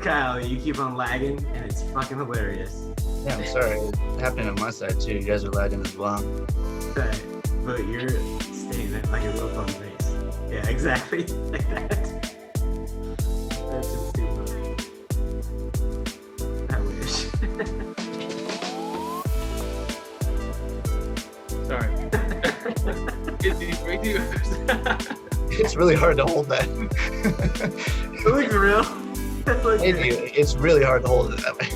Kyle, you keep on lagging, and it's fucking hilarious. Yeah, I'm sorry. It's happening on my side too. You guys are lagging as well. Right. But you're staying there like a real phone face. Yeah, exactly. Like that. That's just too funny. I wish. Sorry. It's really hard to hold that. It looks real. That looks real. It's really hard to hold it that way.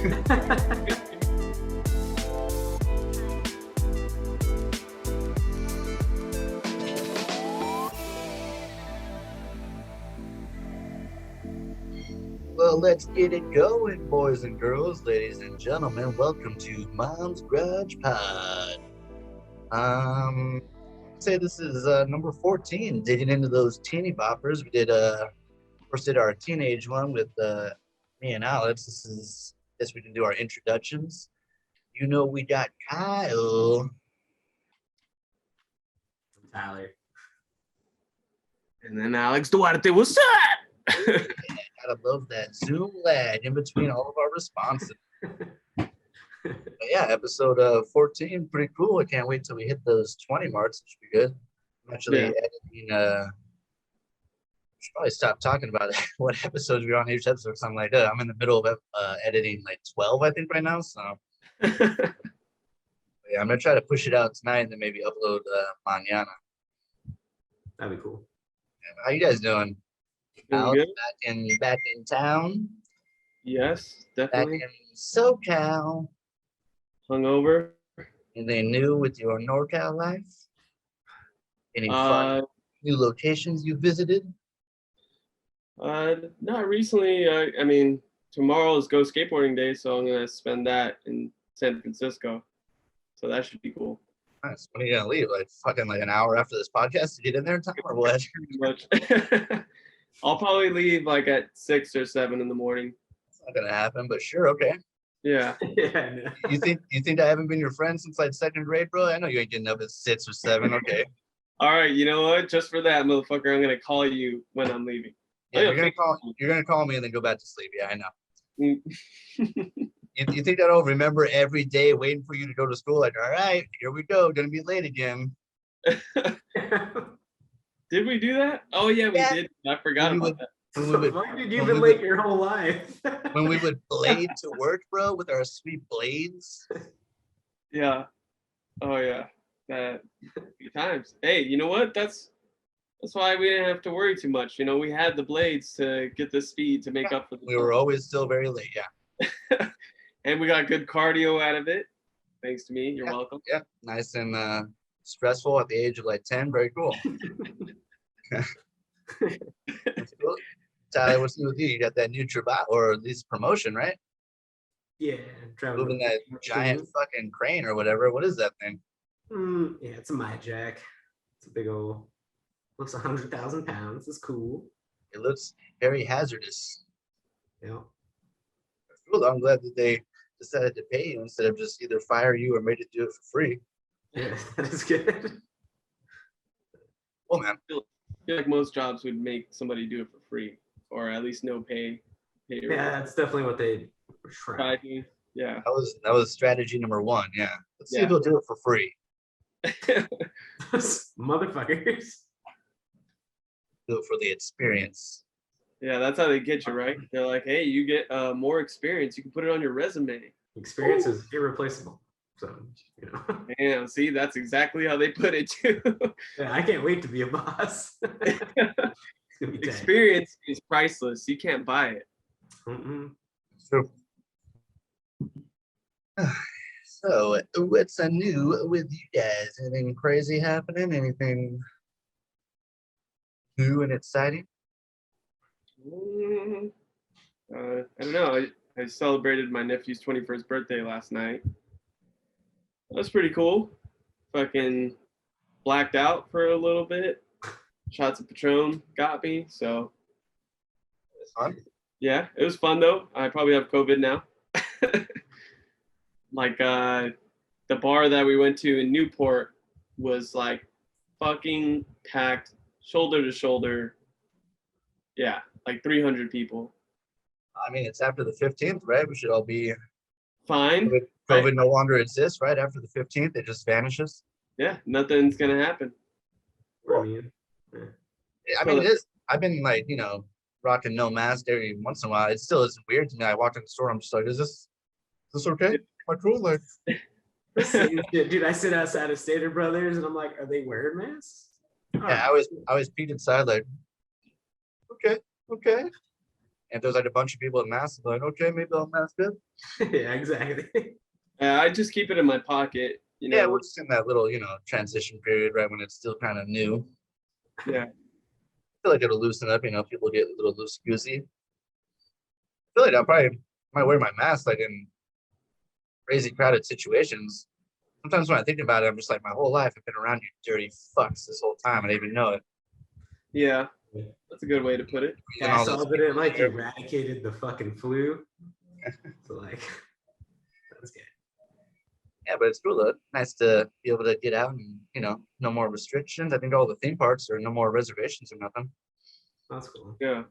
Well, let's get it going, boys and girls, ladies and gentlemen. Welcome to Mom's Garage Pod. I'd say this is number 14, digging into those teeny boppers. We did first did our teenage one with me and Alex. Guess we can do our introductions. You know, we got Kyle. Tyler. And then Alex Duarte, what's up? Gotta love that Zoom lag in between all of our responses. But yeah, episode 14, pretty cool. I can't wait till we hit those 20 marks. It should be good. I'm actually editing. Should probably stop talking about what episodes we're on each episode or something like that. I'm in the middle of editing like 12, I think, right now. So yeah, I'm gonna try to push it out tonight and then maybe upload mañana. That'd be cool. Yeah, how you guys doing? Doing good? Back in town. Yes, Back definitely. in SoCal. Hungover. Anything new with your NorCal life? Any fun new locations you visited? Not recently. I mean, tomorrow is Go Skateboarding Day, so I'm gonna spend that in San Francisco. So that should be cool. Nice. When are you gonna leave? Like fucking like an hour after this podcast to get in there in time, or what? Pretty much. I'll probably leave like at 6 or 7 in the morning. It's not gonna happen, but sure, okay. Yeah. Yeah, no. You think I haven't been your friend since like second grade, bro? I know you ain't getting up at 6 or 7. Okay. All right. You know what? Just for that, motherfucker, I'm gonna call you when I'm leaving. Yeah, you're gonna call me and then go back to sleep. Yeah, I know. You think that I'll remember every day waiting for you to go to school? Like, all right, here we go, gonna be late again. Did we do that? Oh yeah, we did. I forgot about that. Why did you been late your whole life? When we would blade to work, bro, with our sweet blades. Yeah. Oh yeah. That good times. Hey, you know what? That's why we didn't have to worry too much. You know, we had the blades to get the speed to make up for the We were always still very late, yeah. And we got good cardio out of it. Thanks to me. You're welcome. Yeah, nice and stressful at the age of like 10. Very cool. That's cool. Tyler, what's new with you? You got that new Trabot, or at least promotion, right? Yeah, traveling. Moving that giant fucking crane or whatever. What is that thing? Yeah, it's a MyJack. It's a big old. Looks 100,000 pounds. It's cool. It looks very hazardous. Yeah. Cool. I'm glad that they decided to pay you instead of just either fire you or made you do it for free. Yeah, that is good. Well, man. I feel like most jobs would make somebody do it for free, or at least no pay. Yeah, that's definitely what they were trying. Yeah. That was strategy number 1. Yeah. Let's see if they'll do it for free. Motherfuckers. Do it for the experience. Yeah, that's how they get you, right? They're like, hey, you get more experience. You can put it on your resume. Experience is irreplaceable. So, you know. Damn, see, that's exactly how they put it too. Yeah, I can't wait to be a boss. Experience is priceless. You can't buy it. True. So, what's new with you guys? Anything crazy happening? Anything new and exciting? I don't know. I celebrated my nephew's 21st birthday last night. That's pretty cool. Fucking blacked out for a little bit. Shots of Patron got me, so. It's fun. Yeah, it was fun though. I probably have COVID now. Like the bar that we went to in Newport was like fucking packed, shoulder to shoulder. Yeah, like 300 people. I mean, it's after the 15th, right? We should all be Fine. COVID Right. no longer exists, right? After the 15th, it just vanishes. Yeah, nothing's gonna happen. I mean, yeah. I mean, it is. I've been like, rocking no mask every once in a while. It still isn't weird to me. I walk in the store, I'm just like, is this okay? Am I cool? Like, Same shit, dude. I sit outside of Stater Brothers and I'm like, are they wearing masks? yeah, I always peed inside, like, okay. And there's like a bunch of people in masks, like, okay, maybe I'll mask it. Yeah, exactly. I just keep it in my pocket. You know. Yeah, we're just in that little, transition period, right, when it's still kind of new. Yeah. I feel like it'll loosen up, people get a little loose goosey. I feel like I probably might wear my mask like in crazy crowded situations. Sometimes when I think about it, I'm just like, my whole life I've been around you dirty fucks this whole time. I didn't even know it. Yeah. That's a good way to put it. Yeah, I saw that it like eradicated the fucking flu. So like, that's good. Yeah, but it's cool though. Nice to be able to get out and, no more restrictions. I think all the theme parks are no more reservations or nothing. That's cool. Yeah.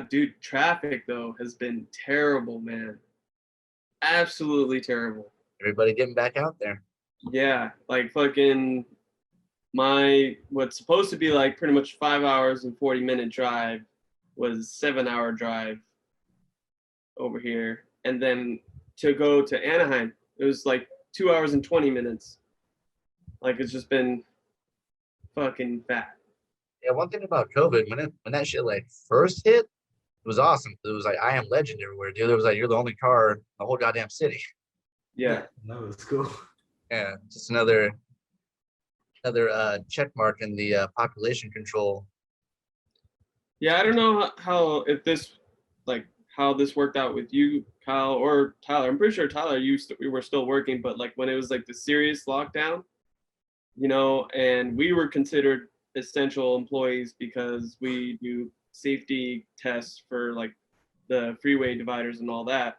Dude, traffic though has been terrible, man. Absolutely terrible. Everybody getting back out there. Yeah, like fucking what's supposed to be like pretty much 5 hours and 40-minute drive was 7-hour drive over here. And then to go to Anaheim, it was like 2 hours and 20 minutes. Like it's just been fucking bad. Yeah, one thing about COVID, when that shit like first hit, it was awesome. It was like I Am Legend everywhere, dude. It was like you're the only car in the whole goddamn city. Yeah. That was cool. Yeah, just another check mark in the population control. Yeah, I don't know how this worked out with you, Kyle, or Tyler. I'm pretty sure Tyler, we were still working, but like when it was like the serious lockdown, and we were considered essential employees because we do safety tests for like the freeway dividers and all that.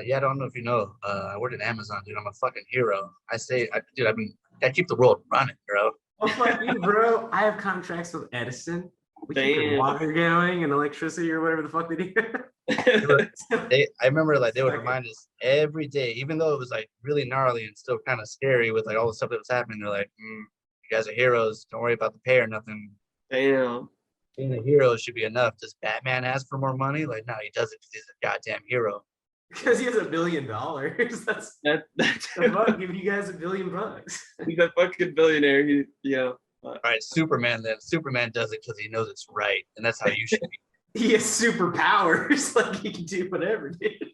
Yeah, I don't know if you know. I work at Amazon, dude. I'm a fucking hero. I keep the world running, bro. Oh, fuck you, bro. I have contracts with Edison. We keep your Damn. water going and electricity or whatever the fuck they do. I remember like they would remind us every day, even though it was like really gnarly and still kind of scary with like all the stuff that was happening. They're like, you guys are heroes. Don't worry about the pay or nothing. Damn. Being a hero should be enough. Does Batman ask for more money? Like, no, he does it because he's a goddamn hero. Because he has $1 billion. That's That's the fuck giving you guys $1 billion. he's a fucking billionaire. All right, Superman then. Superman does it because he knows it's right, and that's how you should be. He has superpowers. Like he can do whatever, dude.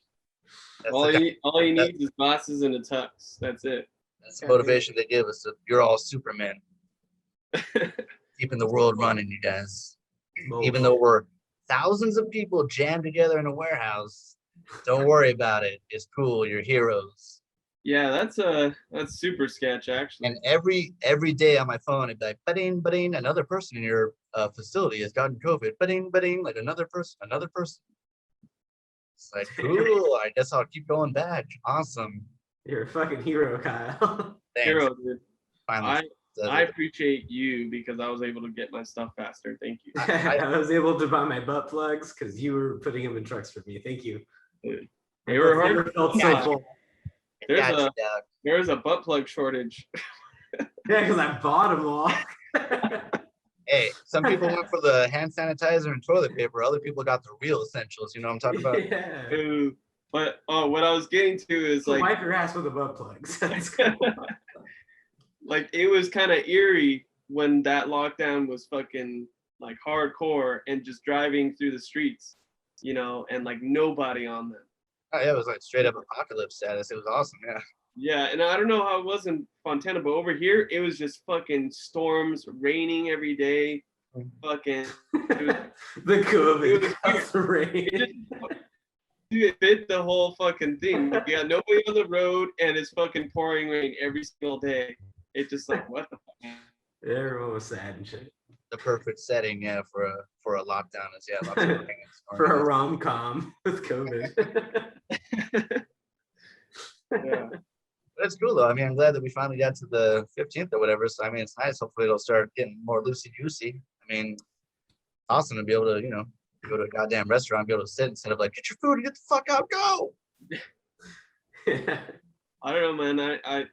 all he needs is glasses and a tux. That's it. That's the motivation they give us. You're all Superman. Keeping the world running, you guys. Even though we're thousands of people jammed together in a warehouse, don't worry about it. It's cool. You're heroes. Yeah, that's super sketch actually. And every day on my phone, it'd be like, ba-ding, another person in your facility has gotten COVID. Ba-ding, like another person. It's like, cool. I guess I'll keep going back. Awesome. You're a fucking hero, Kyle. Thanks. Hero, dude. Finally. I appreciate you because I was able to get my stuff faster. Thank you. I was able to buy my butt plugs because you were putting them in trucks for me. Thank you. Dude. They were hard. Never felt so full. There's a butt plug shortage. Yeah, because I bought them all. Hey, some people went for the hand sanitizer and toilet paper. Other people got the real essentials. You know what I'm talking about? Yeah. Dude. But what I was getting to is So like wipe your ass with the butt plugs. That's cool. like it was kind of eerie when that lockdown was fucking like hardcore and just driving through the streets, and like nobody on them. Oh, yeah, it was like straight up apocalypse status. It was awesome. Yeah. Yeah, and I don't know how it was in Fontana, but over here it was just fucking storms, raining every day. Fucking The COVID, the rain. it fit the whole fucking thing. You got nobody on the road and it's fucking pouring rain every single day. It's just like what the fuck? Everyone was sad and shit. The perfect setting, yeah, for a lockdown is lots of rain. For a rom-com with COVID. Yeah. But it's cool though. I mean, I'm glad that we finally got to the 15th or whatever. So I mean, it's nice. Hopefully, it'll start getting more loosey goosey. I mean, awesome to be able to Go to a goddamn restaurant, be able to sit instead of like, get your food and get the fuck out, go. I don't know, man. I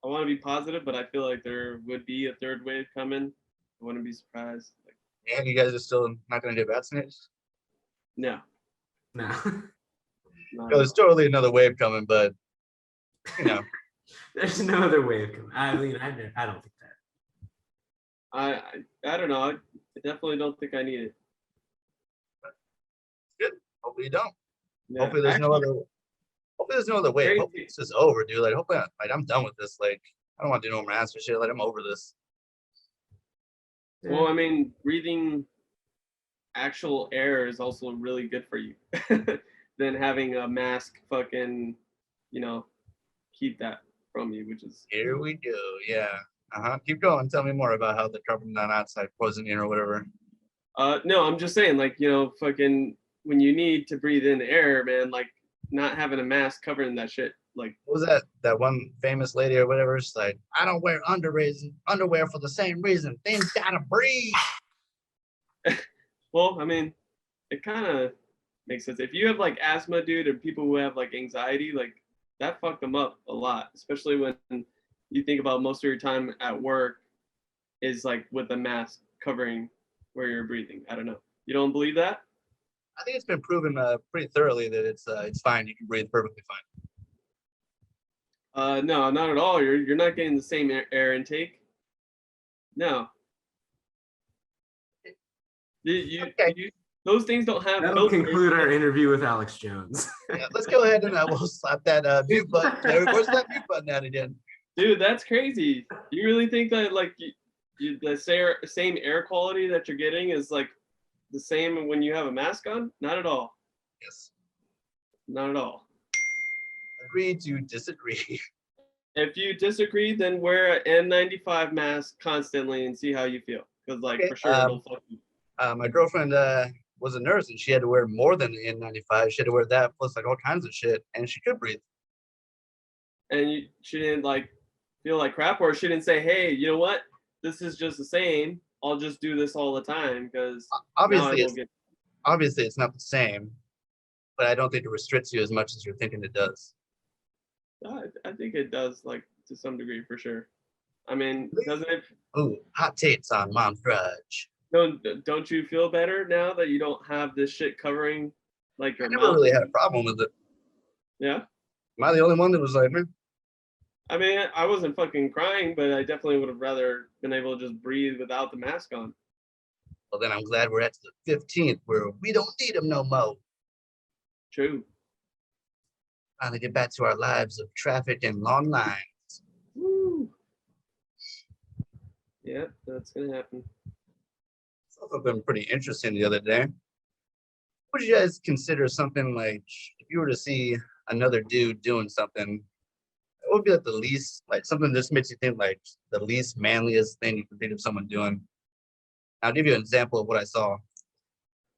want to be positive, but I feel like there would be a third wave coming. I wouldn't be surprised. Like, And you guys are still not going to get vaccinated? no, No. not There's totally another wave coming, but you know, There's no other way of coming. I mean, I don't think that. I don't know. I definitely don't think I need it. good. Hopefully you don't. Yeah. Hopefully there's no other. Hopefully there's no other wave. Crazy. Hopefully this is over, dude. Like hopefully, like I'm done with this. Like I don't want to do no more mask or shit. Like I'm over this. Well, I mean, breathing actual air is also really good for you than having a mask fucking, keep that from you, which is Here we go. Yeah. Keep going. Tell me more about how the carbon monoxide poisoning or whatever. no, I'm just saying, like, fucking when you need to breathe in air, man, like not having a mask covering that shit, like What was that one famous lady or whatever? She's like, I don't wear underwear for the same reason. Things gotta breathe. well, I mean, it kind of makes sense. If you have like asthma, dude, or people who have like anxiety, like that fucked them up a lot, especially when you think about most of your time at work is like with a mask covering where you're breathing. I don't know. You don't believe that? I think it's been proven pretty thoroughly that it's fine. You can breathe perfectly fine. No, not at all. You're not getting the same air intake. No. Okay. Those things don't have That'll filters. conclude our interview with Alex Jones. Yeah, let's go ahead and we'll slap that mute button. Where's that mute button at again? Dude, that's crazy. You really think that like the same air quality that you're getting is like the same when you have a mask on? Not at all. Yes. Not at all. Agree to disagree. If you disagree, then wear an N95 mask constantly and see how you feel. Because like Okay, for sure it'll fuck you. My girlfriend was a nurse and she had to wear more than the N95. She had to wear that plus like all kinds of shit, and she could breathe. And she didn't like feel like crap, or she didn't say, hey, you know what? This is just the same. I'll just do this all the time because Obviously it's not the same, but I don't think it restricts you as much as you're thinking it does. I think it does, like to some degree for sure. I mean, doesn't it? Ooh, hot takes on Mom's Garage. Don't you feel better now that you don't have this shit covering like your I never mouth? really had a problem with it. Yeah. Am I the only one that was like, man? I mean, I wasn't fucking crying, but I definitely would have rather been able to just breathe without the mask on. Well, then I'm glad we're at the 15th where we don't need them no more. True. Finally get back to our lives of traffic and long lines. Woo. Yeah, that's gonna happen. It's also been pretty interesting the other day. Would you guys consider something like if you were to see another dude doing something, what would be like the least, like something that just makes you think like the least manliest thing you can think of someone doing? I'll give you an example of what I saw.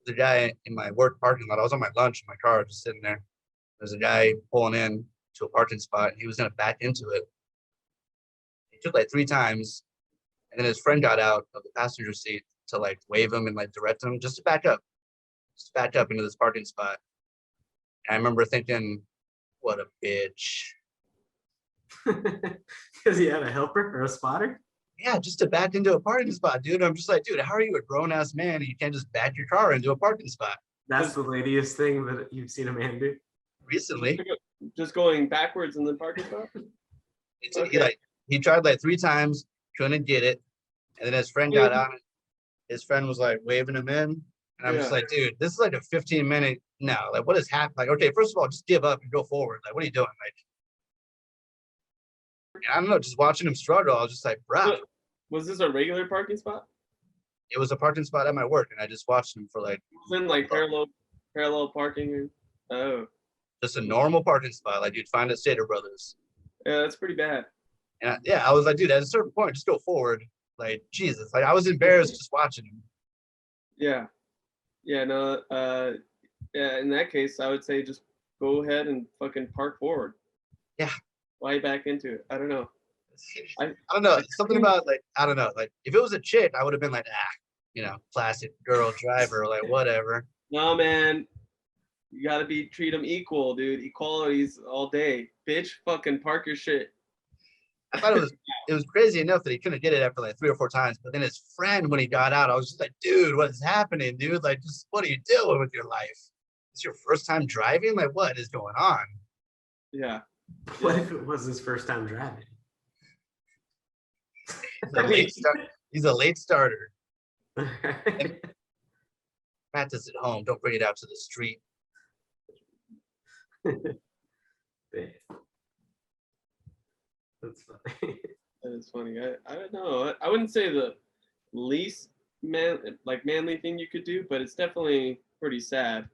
There's a guy in my work parking lot. I was on my lunch in my car, just sitting there. There's a guy pulling in to a parking spot. He was gonna back into it. He took like 3 times, and then his friend got out of the passenger seat to like wave him and like direct him just to back up into this parking spot. And I remember thinking, what a bitch. Because he had a helper or a spotter? Yeah, just to back into a parking spot, dude. I'm just like, dude, how are you a grown-ass man and you can't just back your car into a parking spot? That's the ladiest thing that you've seen a man do. Recently. Just going backwards in the parking spot? He tried like 3 times, couldn't get it. And then his friend got on it. His friend was like waving him in. And I'm just like, dude, this is like a 15-minute. No, like what is happening? Like, okay, first of all, just give up and go forward. Like, what are you doing? Like, I don't know, just watching him struggle, I was just like, bruh. Was this a regular parking spot? It was a parking spot at my work, and I just watched him for like. It was in like parallel parking. Oh. Just a normal parking spot, like you'd find at Stater Brothers. Yeah, that's pretty bad. And I was like, dude, at a certain point, just go forward. Like, Jesus, like I was embarrassed just watching him. Yeah. Yeah, no, yeah, in that case, I would say just go ahead and fucking park forward. Yeah. Why back into it? I don't know. I don't know. Something about like, I don't know. Like if it was a chick, I would have been like, you know, classic girl driver, like whatever. No, man. You gotta treat them equal, dude. Equalities all day. Bitch, fucking park your shit. I thought it was crazy enough that he couldn't get it after like 3 or 4 times. But then his friend, when he got out, I was just like, dude, what's happening, dude? Like, just what are you doing with your life? It's your first time driving? Like, what is going on? Yeah. What if it was his first time driving? He's a late starter. Practice at home. Don't bring it out to the street. That's funny. That is funny. I don't know. I wouldn't say the least manly thing you could do, but it's definitely pretty sad.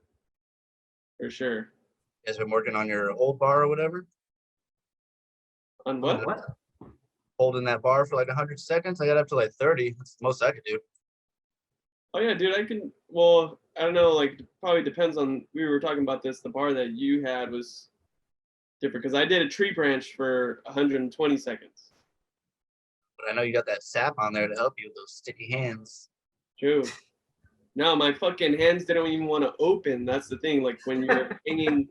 For sure. You guys been working on your old bar or whatever? On what? What? Holding that bar for like 100 seconds? I got up to like 30. That's the most I could do. Oh yeah, dude, I can. Well, I don't know. Like, probably depends on. We were talking about this. The bar that you had was different because I did a tree branch for 120 seconds. But I know you got that sap on there to help you with those sticky hands. True. No, my fucking hands didn't even want to open. That's the thing. Like when you're hanging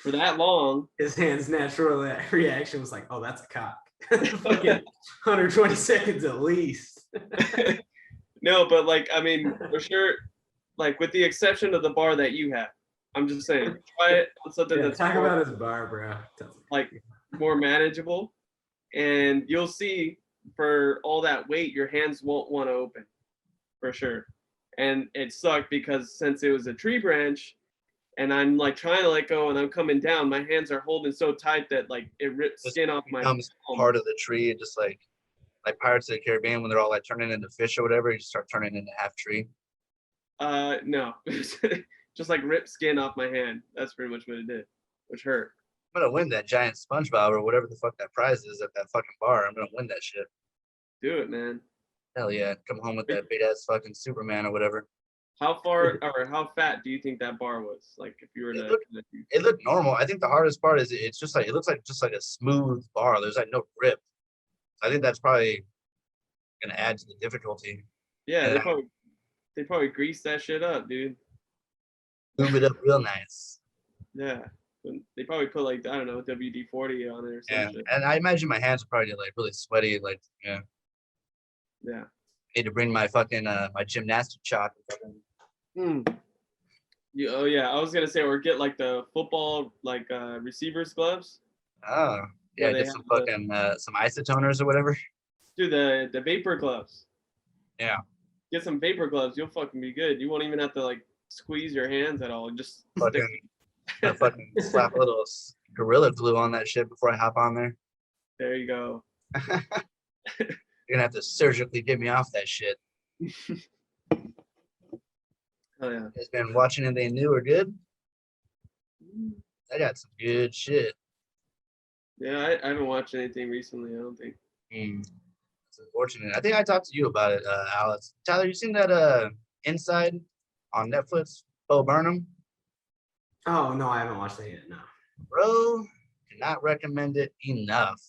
for that long. His hand's natural reaction was like, oh, that's a cock. Fucking 120 seconds at least. No, but like, I mean, for sure, like with the exception of the bar that you had, I'm just saying, try it on something that's talk more, about his bar, bro. like more manageable, and you'll see for all that weight, your hands won't want to open, for sure. And it sucked because since it was a tree branch, and I'm like trying to let go, and I'm coming down, my hands are holding so tight that like it rips skin off my palm. Part of the tree, just like Pirates of the Caribbean when they're all like turning into fish or whatever, you just start turning into half tree. No, just like rip skin off my hand. That's pretty much what it did, which hurt. I'm gonna win that giant SpongeBob or whatever the fuck that prize is at that fucking bar. I'm gonna win that shit. Do it, man. Hell yeah! Come home with that big ass fucking Superman or whatever. How far or how fat do you think that bar was? Like if you were to. It looked normal. I think the hardest part is it's just like it looks like just like a smooth bar. There's like no grip. I think that's probably gonna add to the difficulty. Yeah, they probably greased that shit up, dude. Move it up real nice. Yeah, they probably put like I don't know WD-40 on it or something. Yeah, and I imagine my hands are probably like really sweaty. Like yeah. Yeah. Need to bring my fucking my gymnastic chalk. Yeah, oh yeah, I was gonna say or get like the football like receivers gloves. Oh yeah, get some fucking some isotoners or whatever. Dude, the vapor gloves. Yeah. Get some vapor gloves. You'll fucking be good. You won't even have to like squeeze your hands at all. Just fucking slap a little Gorilla Glue on that shit before I hop on there. There you go. You're gonna have to surgically get me off that shit. Oh yeah. You guys been watching anything new or good? I got some good shit. Yeah, I haven't watched anything recently, I don't think. It's unfortunate. I think I talked to you about it, Alex. Tyler, you seen that Inside on Netflix, Bo Burnham? Oh no, I haven't watched that yet. No. Bro, cannot recommend it enough.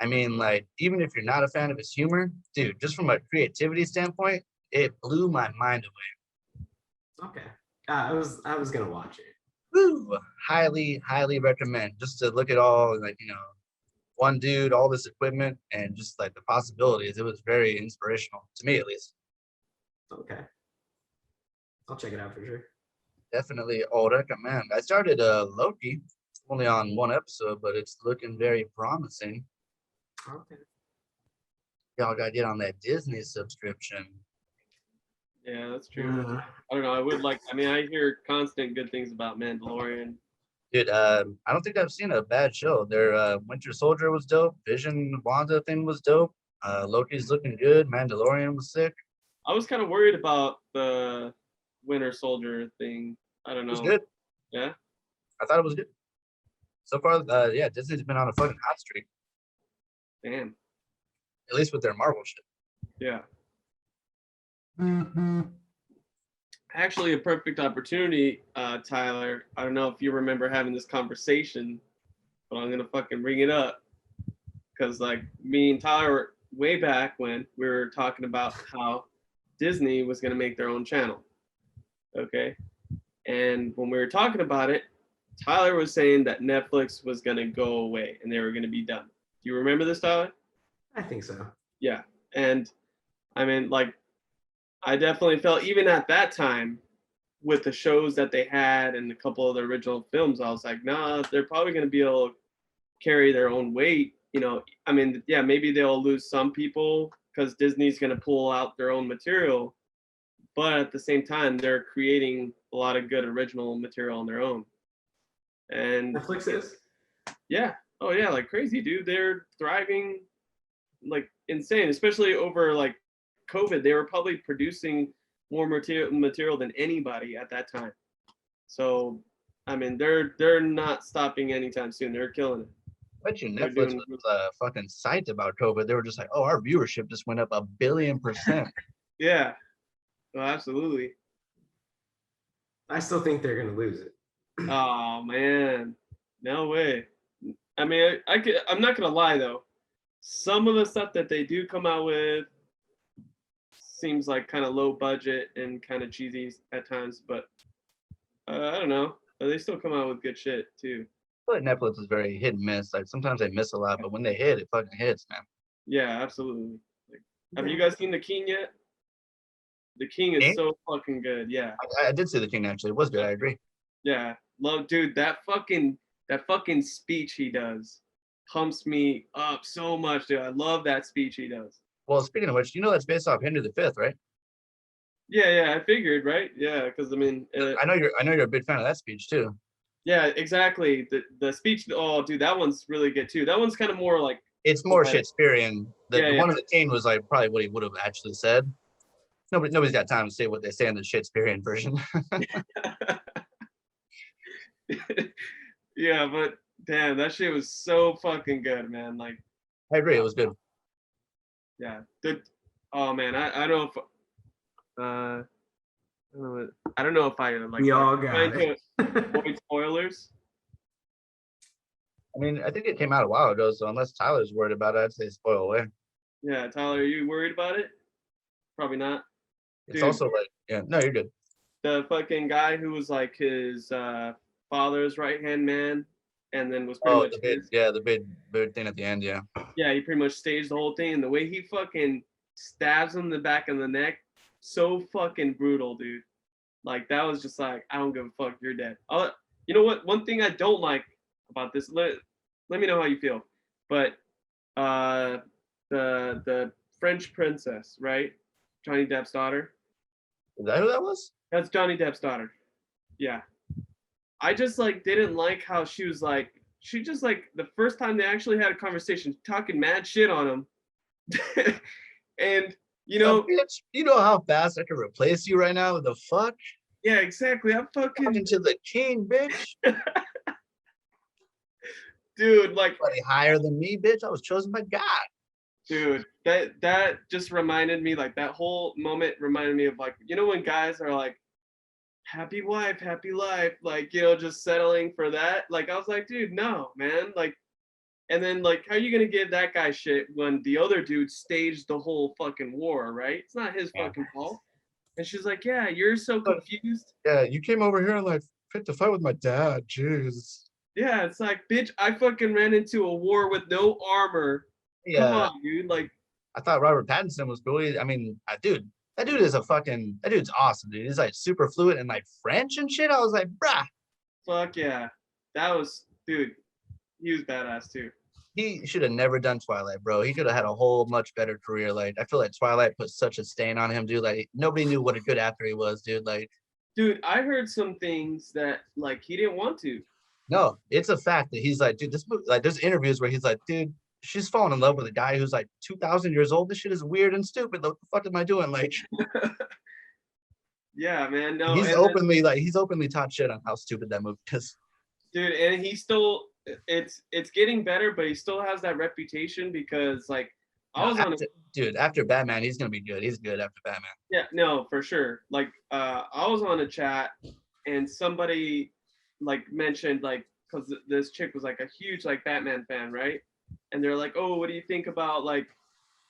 I mean, like, even if you're not a fan of his humor, dude, just from a creativity standpoint, it blew my mind away. Okay. I was gonna watch it. Woo! Highly, highly recommend. Just to look at all, like, you know, one dude, all this equipment, and just like the possibilities. It was very inspirational to me, at least. Okay. I'll check it out for sure. Definitely, I'll recommend. I started Loki, only on one episode, but it's looking very promising. Okay. Y'all gotta get on that Disney subscription. Yeah, that's true. I don't know. I mean, I hear constant good things about Mandalorian. Dude, I don't think I've seen a bad show. Their Winter Soldier was dope. Vision Wanda thing was dope. Loki's looking good. Mandalorian was sick. I was kind of worried about the Winter Soldier thing. I don't know. It was good. Yeah? I thought it was good. So far, yeah, Disney's been on a fucking hot streak. Damn. At least with their Marvel shit. Yeah. Actually, a perfect opportunity, Tyler. I don't know if you remember having this conversation, but I'm gonna fucking bring it up because, like, me and Tyler, way back when we were talking about how Disney was gonna make their own channel. Okay, And when we were talking about it, Tyler was saying that Netflix was gonna go away and they were gonna be done. Do you remember this, Tyler? I think so. Yeah. And I mean, like, I definitely felt even at that time with the shows that they had and a couple of the original films, I was like, nah, they're probably gonna be able to carry their own weight. You know, I mean, yeah, maybe they'll lose some people because Disney's gonna pull out their own material, but at the same time, they're creating a lot of good original material on their own. And Netflix is. yeah, oh yeah, like crazy, dude. They're thriving like insane, especially over like COVID. They were probably producing more material than anybody at that time. So, I mean, they're not stopping anytime soon. They're killing it. I bet you They're Netflix doing was fucking psyched about COVID. They were just like, oh, our viewership just went up 1,000,000,000%. yeah, oh, absolutely. I still think they're gonna lose it. Oh man, no way. I mean, I'm not gonna lie though. Some of the stuff that they do come out with seems like kind of low budget and kind of cheesy at times, but I don't know. They still come out with good shit too. I feel like Netflix is very hit and miss. Like sometimes they miss a lot, but when they hit, it fucking hits, man. Yeah, absolutely. Like, have you guys seen The King yet? The King is King? so fucking good. Yeah, I did see The King actually. It was good. I agree. yeah. Love, dude. That fucking speech he does pumps me up so much, dude. I love that speech he does. Well, speaking of which, you know that's based off Henry V, right? Yeah, I figured, right? Yeah, because I mean, I know you're a big fan of that speech too. yeah, exactly. The speech. Oh, dude, that one's really good too. That one's kind of more like It's more poetic. Shakespearean. The Yeah. one of the King was like probably what he would have actually said. Nobody's got time to say what they say in the Shakespearean version. Yeah, but damn, that shit was so fucking good, man. Like, I agree. It was good. yeah. Oh man, I don't know if I don't know if I like We all trying got to it. avoid spoilers. I mean, I think it came out a while ago, so unless Tyler's worried about it, I'd say spoil away. Yeah, Tyler, are you worried about it? Probably not. It's Dude. also like, yeah, no, you're good. The fucking guy who was like his father's right hand man, and then was pretty Oh, much the big thing at the end, yeah. yeah, he pretty much staged the whole thing. And the way he fucking stabs him in the back of the neck, so fucking brutal, dude. Like that was just like, I don't give a fuck, you're dead. You know what? One thing I don't like about this, let me know how you feel. But the French princess, right? Johnny Depp's daughter. Is that who that was? That's Johnny Depp's daughter. Yeah. I just like didn't like how she just like the first time they actually had a conversation talking mad shit on him. And you know, bitch, you know how fast I can replace you right now? The fuck? yeah, exactly. I'm fucking Talking to the king, bitch. dude, like Somebody higher than me, bitch. I was chosen by God. dude, that just reminded me, like that whole moment reminded me of like, you know, when guys are like, happy wife, happy life, like, you know, just settling for that. Like I was like, dude, no, man. Like, and then like, how are you gonna give that guy shit when the other dude staged the whole fucking war, right? It's not his fucking fault. And she's like, yeah, you're so confused. Yeah, you came over here and like picked a fight with my dad. Jeez. Yeah, it's like, bitch, I fucking ran into a war with no armor. Yeah. Come on, dude. Like, I thought Robert Pattinson was cool. I mean, dude, that dude's awesome, dude. He's like super fluent in like French and shit. I was like, bruh. fuck yeah. That was, dude, he was badass too. He should have never done Twilight, bro. He could have had a whole much better career. Like, I feel like Twilight put such a stain on him, dude. Like, nobody knew what a good actor he was, dude. Like, dude, I heard some things that like he didn't want to. no, it's a fact that he's like, dude, this movie, like, there's interviews where he's like, dude, she's falling in love with a guy who's like 2,000 years old. This shit is weird and stupid. What the fuck am I doing? Like, yeah, man. No, he's openly taught shit on how stupid that movie is. Dude, and he still, it's getting better, but he still has that reputation because like after Batman, he's gonna be good. He's good after Batman. Yeah, no, for sure. Like, I was on a chat and somebody like mentioned like, because this chick was like a huge like Batman fan, right? And they're like, oh, what do you think about like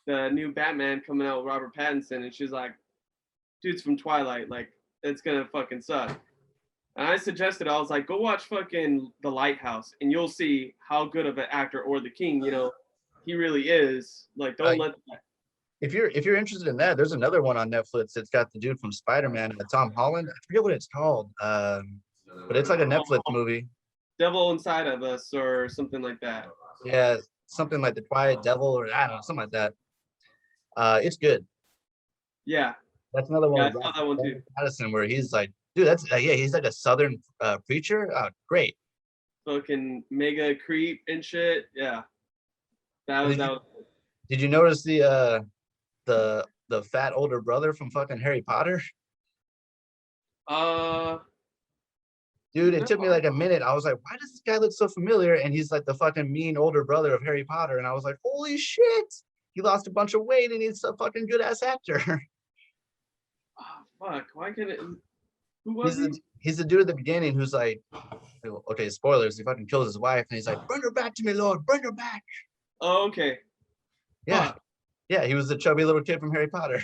the new Batman coming out with Robert Pattinson? And she's like, dude's from Twilight, like it's gonna fucking suck. And I suggested, I was like, go watch fucking The Lighthouse, and you'll see how good of an actor, or The King, he really is. Like, don't let that. If you're interested in that, there's another one on Netflix. It's got the dude from Spider-Man, Tom Holland. I forget what it's called, but it's like a Netflix movie. Devil Inside of Us or something like that. Yeah, something like The Quiet Devil, or I don't know, something like that. It's good. Yeah. That's another one. Yeah, I saw that one too. Madison, where he's like, dude, that's he's like a Southern preacher. Great. Fucking mega creep and shit. Yeah. That was. Did you notice the fat older brother from fucking Harry Potter? Dude, it took me like a minute. I was like, why does this guy look so familiar? And he's like the fucking mean older brother of Harry Potter. And I was like, holy shit, he lost a bunch of weight and he's a fucking good ass actor. Oh, fuck. Why can't it? Who was he? He's the dude at the beginning who's like, okay, spoilers. He fucking kills his wife and he's like, bring her back to me, Lord, bring her back. Oh, okay. Yeah. Fuck. Yeah, he was the chubby little kid from Harry Potter.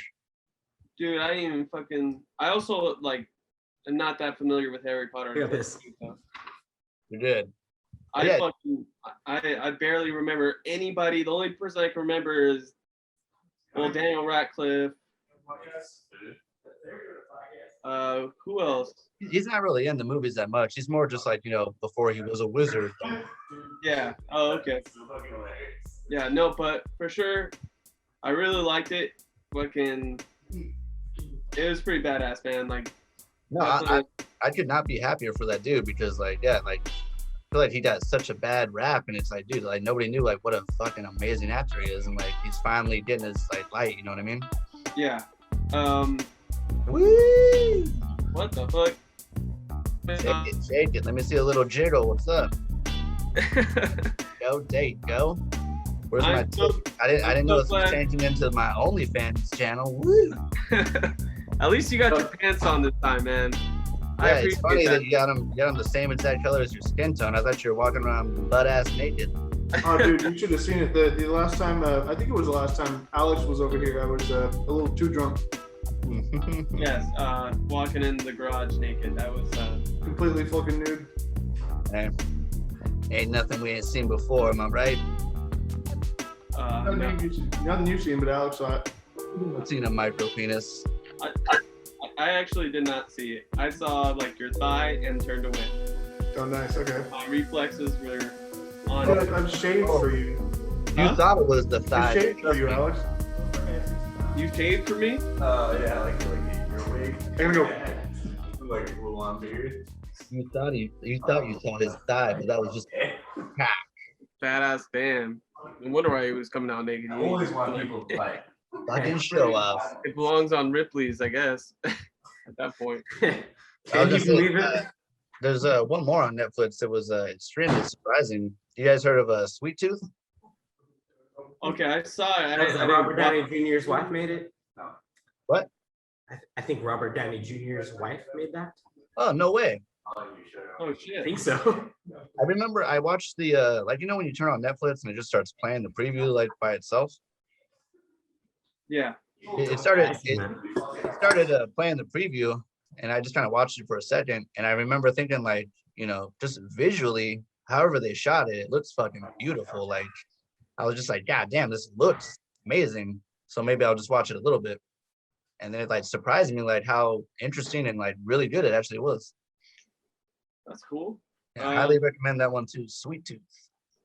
Dude, I didn't even fucking. I also like. I'm not that familiar with Harry Potter. Yeah, this. You did. I barely remember anybody. The only person I can remember is Daniel Radcliffe. Who else? He's not really in the movies that much. He's more just like, before he was a wizard. Yeah. Oh, okay. Yeah, no, but for sure, I really liked it. Fucking, it was pretty badass, man. Like, no, I could not be happier for that dude because, like, yeah, like, I feel like he got such a bad rap, and it's like, dude, like, nobody knew like what a fucking amazing actor he is, and like he's finally getting his like light. You know what I mean? Yeah. Woo! What the fuck? Shake it. Let me see a little jiggle. What's up? Go date, go. Where's my? I didn't know this was changing into my OnlyFans channel. Woo! At least you got your pants on this time, man. Yeah, it's funny that you got them the same exact color as your skin tone. I thought you were walking around butt ass naked. Oh, dude, you should have seen it. The last time, I think it was the last time Alex was over here, I was a little too drunk. Yes, walking in the garage naked. That was completely fucking nude. Hey, ain't nothing we ain't seen before, am I right? Nothing you've seen, but Alex saw it. I've seen a micro penis. I actually did not see it. I saw like your thigh and turned away. Oh, nice. Okay. My reflexes were on. I've shaved for you. You thought it was the thigh. I shaved for you, Alex. You shaved for me? Yeah, like your wig. I'm gonna go. Like a little on beard. You thought you saw his thigh, but that was just Badass damn. No wonder why he was coming out naked. I always want people to like fucking show off. It belongs on Ripley's, I guess. At that point. Can you believe it? There's one more on Netflix that was extremely surprising. You guys heard of Sweet Tooth? Okay, I saw it. Robert Downey Jr.'s wife made it. No. What? I think Robert Downey Jr.'s wife made that. Oh, no way. Oh shit. I think so. I remember I watched the like when you turn on Netflix and it just starts playing the preview like by itself. Yeah. It started playing the preview, and I just kind of watched it for a second, and I remember thinking like, just visually, however they shot it, it looks fucking beautiful. Like I was just like, God damn, this looks amazing. So maybe I'll just watch it a little bit. And then it like surprised me like how interesting and like really good it actually was. That's cool. Yeah, I highly recommend that one too. Sweet Tooth.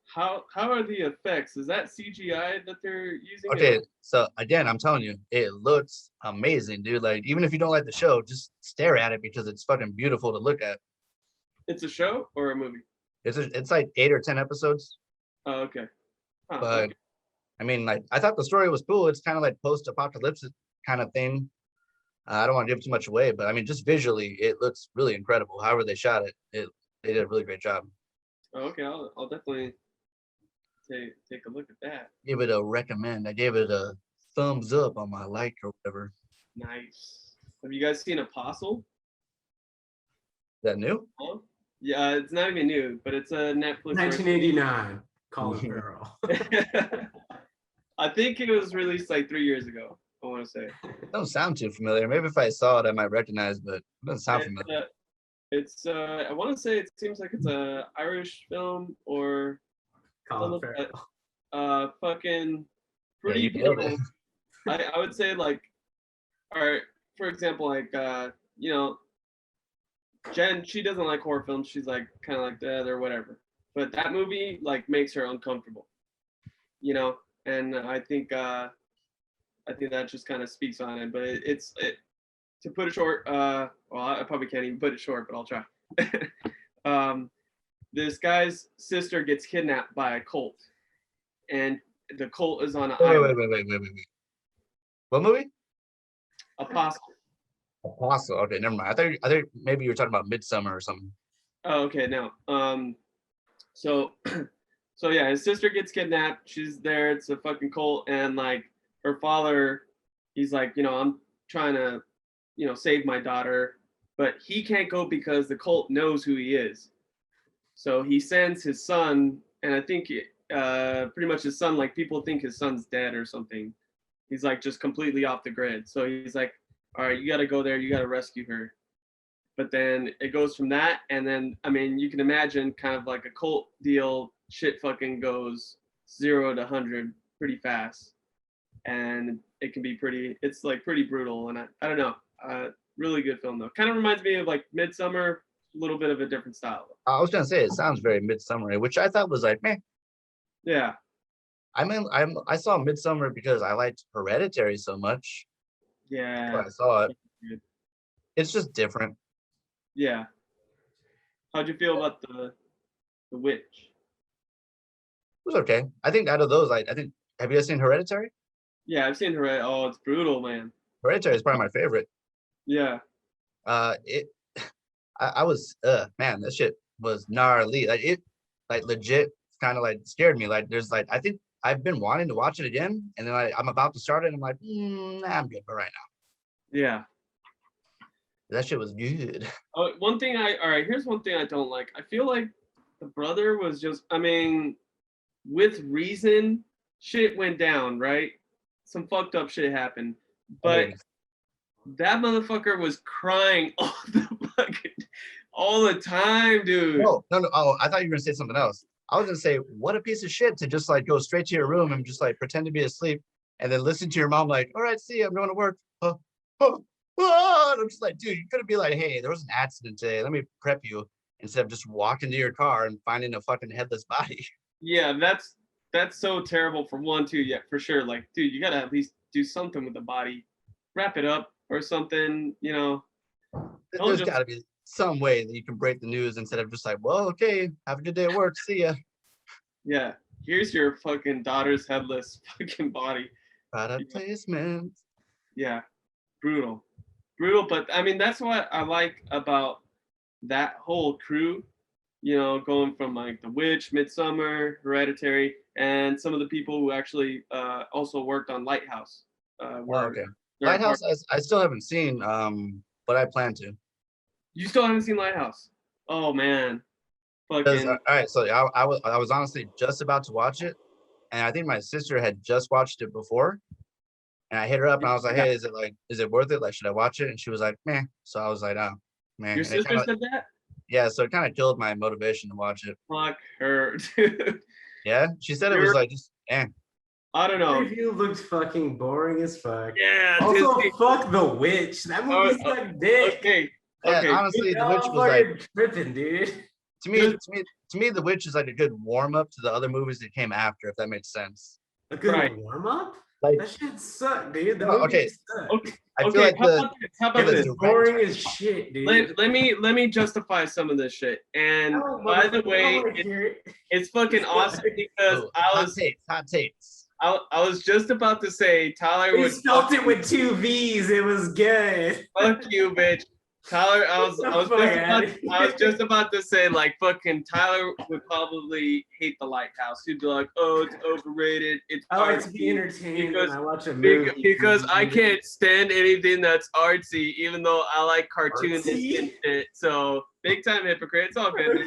How are the effects? Is that CGI that they're using? Okay, so again, I'm telling you, it looks amazing, dude. Like even if you don't like the show, just stare at it because it's fucking beautiful to look at. It's a show or a movie? It's like 8 or 10 episodes. Oh, okay. Huh, but okay. I mean, like I thought the story was cool. It's kind of like post-apocalyptic kind of thing. I don't want to give too much away, but I mean, just visually, it looks really incredible. However they shot it, they did a really great job. Oh, okay, I'll definitely take a look at that. Give it a recommend. I gave it a thumbs up on my like or whatever. Nice. Have you guys seen Apostle? Is that new? Oh, yeah, it's not even new, but it's a Netflix. 1989. Colin Farrell. I think it was released like 3 years ago. I want to say. It don't sound too familiar. Maybe if I saw it, I might recognize, but it doesn't sound familiar. It's I want to say it seems like it's a Irish film or Colin something like Farrell. that. Fucking pretty you nailed brutal. it. I would say like, or for example, like you know, Jen, she doesn't like horror films. She's like kind of like that or whatever. But that movie like makes her uncomfortable, you know. And I think that just kind of speaks on it. But to put it short. Well, I probably can't even put it short, but I'll try. This guy's sister gets kidnapped by a cult, and the cult is on an Wait, island. wait. What movie? Apostle. Apostle. Okay, never mind. I thought maybe you were talking about Midsummer or something. Oh, okay, no. So so yeah, his sister gets kidnapped. She's there. It's a fucking cult, and like her father, he's like, I'm trying to, save my daughter, but he can't go because the cult knows who he is. So he sends his son, and I think pretty much his son, like people think his son's dead or something. He's like just completely off the grid. So he's like, all right, you got to go there. You got to rescue her. But then it goes from that, and then I mean, you can imagine kind of like a cult deal. Shit fucking goes 0 to 100 pretty fast, and it can be pretty. It's like pretty brutal, and I don't know. Really good film though. Kind of reminds me of like Midsummer, a little bit of a different style. I was gonna say it sounds very Midsummer, which I thought was like, meh. Yeah. I saw Midsummer because I liked Hereditary so much. Yeah. I saw it. It's just different. Yeah. How'd you feel about the Witch? It was okay. I think out of those, I think, have you guys seen Hereditary? Yeah, I've seen her. Oh, it's brutal, man. Hereditary is probably my favorite. Yeah. I was man, that shit was gnarly. Like it like legit kind of like scared me. Like there's like I think I've been wanting to watch it again, and then I'm about to start it, and I'm like, nah, I'm good for right now. Yeah. That shit was good. Oh, all right, here's one thing I don't like. I feel like the brother was just, I mean, with reason, shit went down, right? Some fucked up shit happened. But that motherfucker was crying all the time, dude. No. Oh, I thought you were gonna say something else. I was gonna say, what a piece of shit to just like go straight to your room and just like pretend to be asleep and then listen to your mom like, all right, see, I'm going to work. And I'm just like, dude, you could be like, hey, there was an accident today. Let me prep you instead of just walking to your car and finding a fucking headless body. Yeah, that's so terrible for one, too. Yeah, for sure. Like, dude, you gotta at least do something with the body, wrap it up or something. There's got to be some way that you can break the news instead of just like, well, okay, have a good day at work. See ya. Yeah, here's your fucking daughter's headless fucking body. Product placement. Yeah, brutal. But I mean, that's what I like about that whole crew. Going from like The Witch, Midsummer, Hereditary, and some of the people who actually also worked on Lighthouse. Okay. Lighthouse, I still haven't seen, but I plan to. You still haven't seen Lighthouse? Oh man, fucking. All right, so I was honestly just about to watch it, and I think my sister had just watched it before, and I hit her up and I was like, hey, is it worth it? Like, should I watch it? And she was like, meh. So I was like, oh, man. Your sister said that? Yeah, so it kind of killed my motivation to watch it. Fuck her, dude. Yeah, she said it was like just, I don't know. The review looked fucking boring as fuck. Yeah. Also, Disney. fuck The Witch. That movie sucked dick. Okay. Yeah, honestly, The Witch was like tripping, dude. To me, The Witch is like a good warm up to the other movies that came after, if that makes sense. A good Right. warm up? Like, that shit sucked, dude. The No, movie okay. sucked. I feel like how about this? the Boring as shit, dude. Let me justify some of this shit. And by the way, it's fucking awesome because hot takes. I was just about to say Tyler We would spelled it with 2 V's. It was good. fuck you, bitch. Tyler, I was just about to say like fucking Tyler would probably hate The Lighthouse. He'd be like, oh, it's overrated. It's I like to artsy be entertained because when I watch a movie. because I can't stand anything that's artsy, even though I like cartoons and shit. So big time hypocrite. It's all good.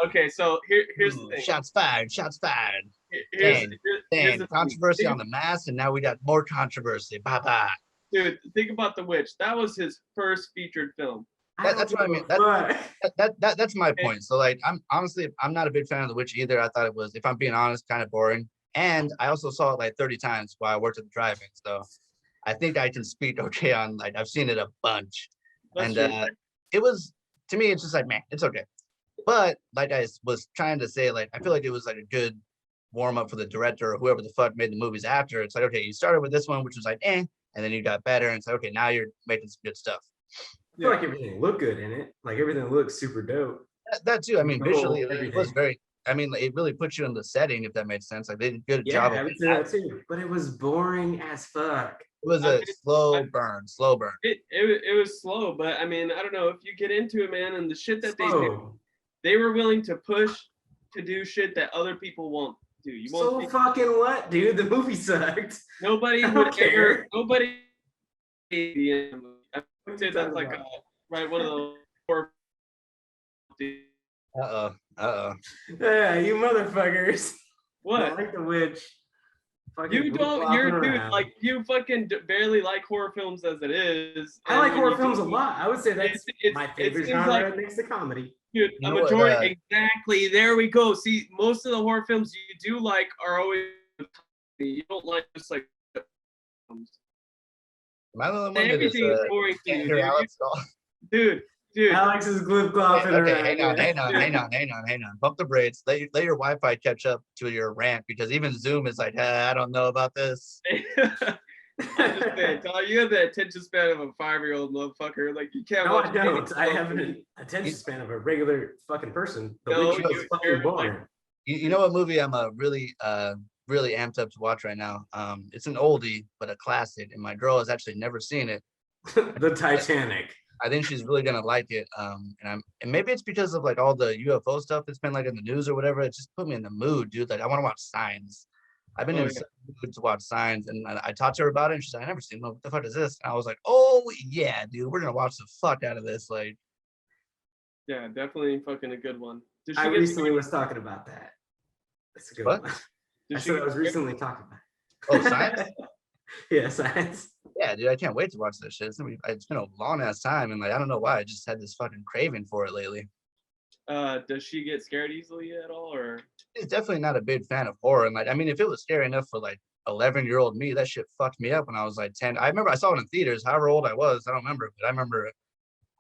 Okay, so here's the thing. Shots fired. Here's Dang, the controversy thing. on the mask, and now we got more controversy. Bye bye. Dude, think about The Witch. That was his first featured film. That's what I mean. That's my point. So like, I'm not a big fan of The Witch either. I thought it was, if I'm being honest, kind of boring. And I also saw it like 30 times while I worked at the drive-in. So I think I can speak okay on, like, I've seen it a bunch. That's And true. it was, to me, it's just like, man, it's okay. But like I was trying to say, like, I feel like it was like a good warm up for the director or whoever the fuck made the movies after. It's like, okay, you started with this one, which was like, and then you got better. And it's like, okay, now you're making some good stuff. I feel like everything looked good in it. Like everything looked super dope. That too. I mean, visually, it was everything. very, I mean, it really puts you in the setting, if that made sense. Like they did a good Yeah, job I of would it. say that too. But it was boring as fuck. It was a slow burn. It was slow, but I mean, I don't know if you get into it, man, and the shit that So, they were willing to push to do shit that other people won't do. You won't so see, fucking what, dude? The movie sucked. nobody I would don't ever care. nobody be in the movie. I would say that's like right one of those horror. Yeah, you motherfuckers. What? I like The Witch. Fucking You don't, flip-flopping you're dude, around. like you fucking barely like horror films as it is. I like and horror you films a do- lot. I would say that's my it favorite seems genre like- next to comedy. Dude, You a know what, majority, exactly. There we go. See, most of the horror films you do like are always you don't like just like films. Am I the only one that is, Everything is boring to can't you, hear dude. Alex at all? Dude. Alex is glip glopping Okay, around. hang on, yeah. hang on. Bump the brakes. Let your Wi-Fi catch up to your rant, because even Zoom is like, I don't know about this. I'm just saying, Tyler, you have the attention span of a 5-year-old motherfucker. Like you can't No, watch I don't. anything I have else. an attention span of a regular fucking person. The No, Witch was fucking you're boring. You know what movie I'm really really amped up to watch right now? It's an oldie but a classic, and my girl has actually never seen it. The Titanic. I think she's really gonna like it. And maybe it's because of like all the UFO stuff that's been like in the news or whatever. It just put me in the mood, dude. Like I want to watch Signs. I've been in such a mood to watch Signs, and I talked to her about it, and she's like, I never seen it. What the fuck is this? And I was like, oh yeah, dude, we're gonna watch the fuck out of this. Like, Yeah, definitely fucking a good one. Did she I get recently was talking about that. That's a good What? one. Did I she said I get was recently talking about oh, Signs. Yeah, Science. Yeah, dude, I can't wait to watch that shit. It's been a long ass time, and like I don't know why I just had this fucking craving for it lately. Does she get scared easily at all, or? She's definitely not a big fan of horror, and like I mean, if it was scary enough for like 11-year-old me, that shit fucked me up when I was like 10. I remember I saw it in theaters. However old I was, I don't remember, but I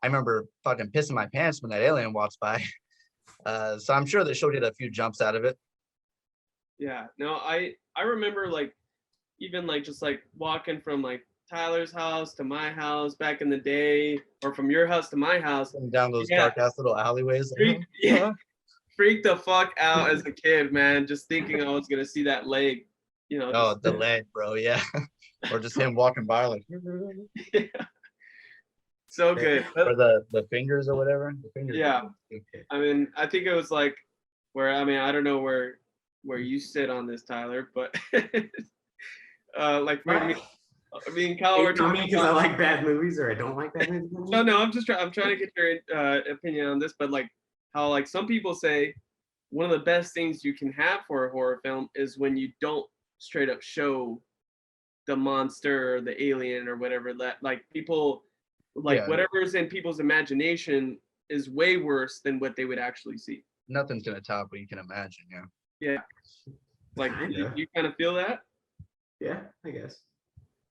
remember fucking pissing my pants when that alien walks by. So I'm sure that she'll get a few jumps out of it. Yeah, no, I remember like even like just like walking from like Tyler's house to my house back in the day, or from your house to my house. Down those Yeah. dark ass little alleyways. Freaked the fuck out as a kid, man, just thinking I was gonna see that leg, you know. Oh, just- the leg, bro. Yeah. Or just him walking by like, So good. or the fingers or whatever. The fingers. Yeah. I mean, I think it was like where, I mean, I don't know where you sit on this, Tyler, but like for me, I mean, Kyle, we're Tell me talking because I about, like bad movies or I don't like bad movies. no, I'm trying to get your opinion on this, but like how like some people say one of the best things you can have for a horror film is when you don't straight up show the monster or the alien or whatever, that like people like Yeah. whatever's in people's imagination is way worse than what they would actually see. Nothing's gonna top what you can imagine. Yeah. Yeah. Like Kinda. you kind of feel that, Yeah, I guess.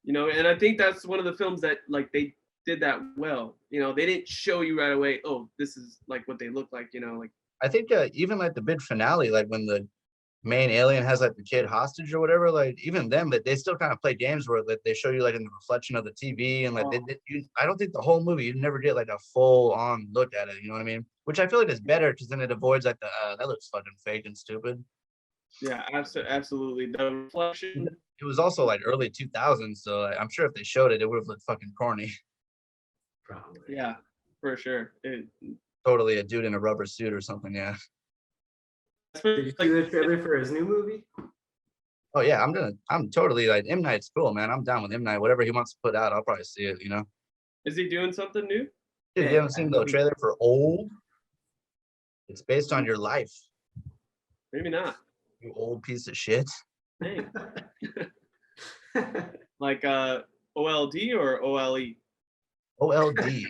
you know, and I think that's one of the films that like they did that well. You know, they didn't show you right away, oh, this is like what they look like, you know, like I think even like the big finale, like when the main alien has like the kid hostage or whatever, like even them, that they still kind of play games where like, they show you like in the reflection of the TV, and like I don't think the whole movie you never get like a full on look at it. You know what I mean? Which I feel like is better, because then it avoids like the that looks fucking fake and stupid. yeah, absolutely. The reflection. It was also like early 2000s, so I'm sure if they showed it, it would have looked fucking corny. Probably. Yeah, for sure. Totally a dude in a rubber suit or something. Yeah. Did you see the trailer for his new movie? Oh yeah, I'm totally like, M. Night's cool, man. I'm down with M. Night. Whatever he wants to put out, I'll probably see it. You know. Is he doing something new? Dude, Yeah, you haven't seen the trailer for Old? It's based on your life, Maybe not. you old piece of shit. Dang. Like OLD or OLE? OLD.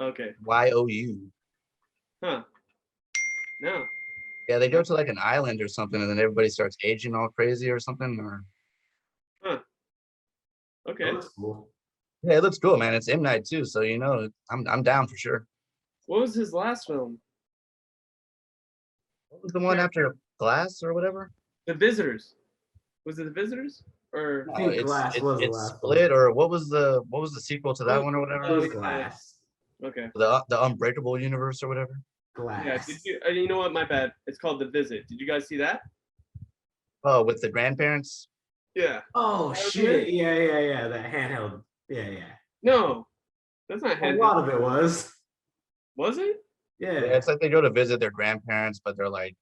Okay. YOU. Huh. No. Yeah, they go to like an island or something, and then everybody starts aging all crazy or something. Or Huh. Okay. That's cool. yeah, it looks cool, man. It's M Night too, so you know, I'm down for sure. What was his last film? What was the one after Glass or whatever? The Visitors. Was it The Visitors? Or I think Glass was the it's last Split, one. or what was the sequel to that one or It whatever? was yeah. Glass. Okay. The Unbreakable Universe or whatever. Yeah. Glass. Did you? You know what? My bad. It's called The Visit. Did you guys see that? Oh, with the grandparents. Yeah. Oh That was shit! Yeah. That handheld. Yeah. No, that's not A handheld. lot of it was. Was it? Yeah, Yeah. it's like they go to visit their grandparents, but they're like,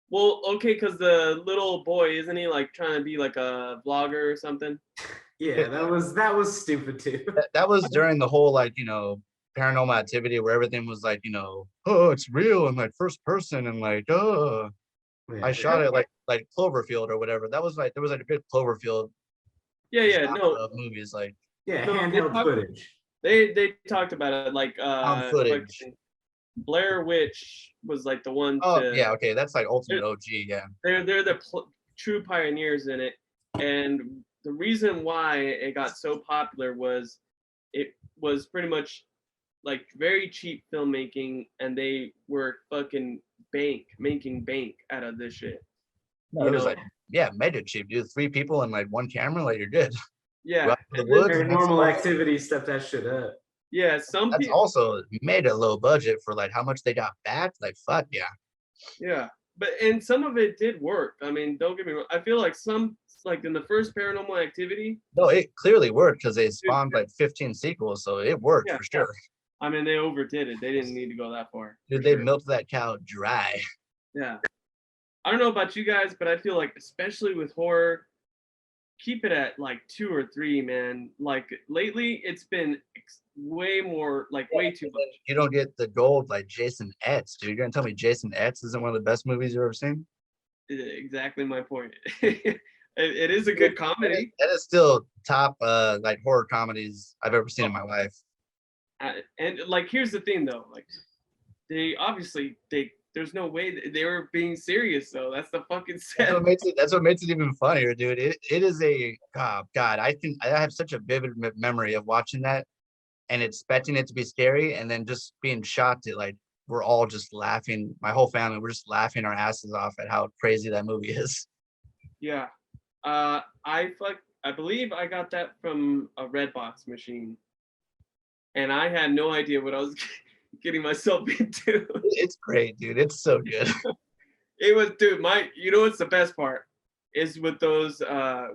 Well, okay, because the little boy, isn't he like trying to be like a vlogger or something? Yeah. That was stupid too. that was during the whole like, you know, Paranormal Activity where everything was like, you know, oh, it's real and like first person and like, oh, Yeah. I shot it like Cloverfield or whatever. That was like there was like a good Cloverfield Yeah. genre No, of movies like Yeah. No, they Handheld talked- footage. they talked about it like found footage. fucking Blair Witch was like the one Oh to. yeah, okay, that's like ultimate OG, yeah. They're the true pioneers in it, and the reason why it got so popular was it was pretty much like very cheap filmmaking, and they were fucking making bank out of this shit. No, You it was know? like, yeah, mega cheap, dude. 3 people and like 1 camera, like you're good. Go Yeah, out to the and then- woods. and that's Paranormal all- Activity stepped that shit up. yeah. Some That's people, also mega low budget for like how much they got back. Like fuck yeah. yeah, and some of it did work. I mean, don't get me wrong. I feel like some, like in the first Paranormal Activity, No, it clearly worked because they spawned like 15 sequels, so it worked Yeah, for sure. I mean, they overdid it. They didn't need to go that far. Dude, for they sure. milked that cow dry. Yeah. I don't know about you guys, but I feel like, especially with horror, keep it at like 2 or 3, man. Like lately, it's been way more, like way too much. You don't get the gold like Jason X, dude. You're gonna tell me Jason X isn't one of the best movies you've ever seen? Exactly my point. It is a good comedy. That is still top like horror comedies I've ever seen in my life. And like, here's the thing though, like they obviously there's no way they were being serious though. That's the fucking That's sad. what makes it even funnier, dude. It is a God. I have such a vivid memory of watching that and expecting it to be scary, and then just being shocked at like we're all just laughing. My whole family, we're just laughing our asses off at how crazy that movie is. Yeah. I believe I got that from a Redbox machine, and I had no idea what I was getting myself into. It's great, dude. It's so good. It was, dude. You know what's the best part is with those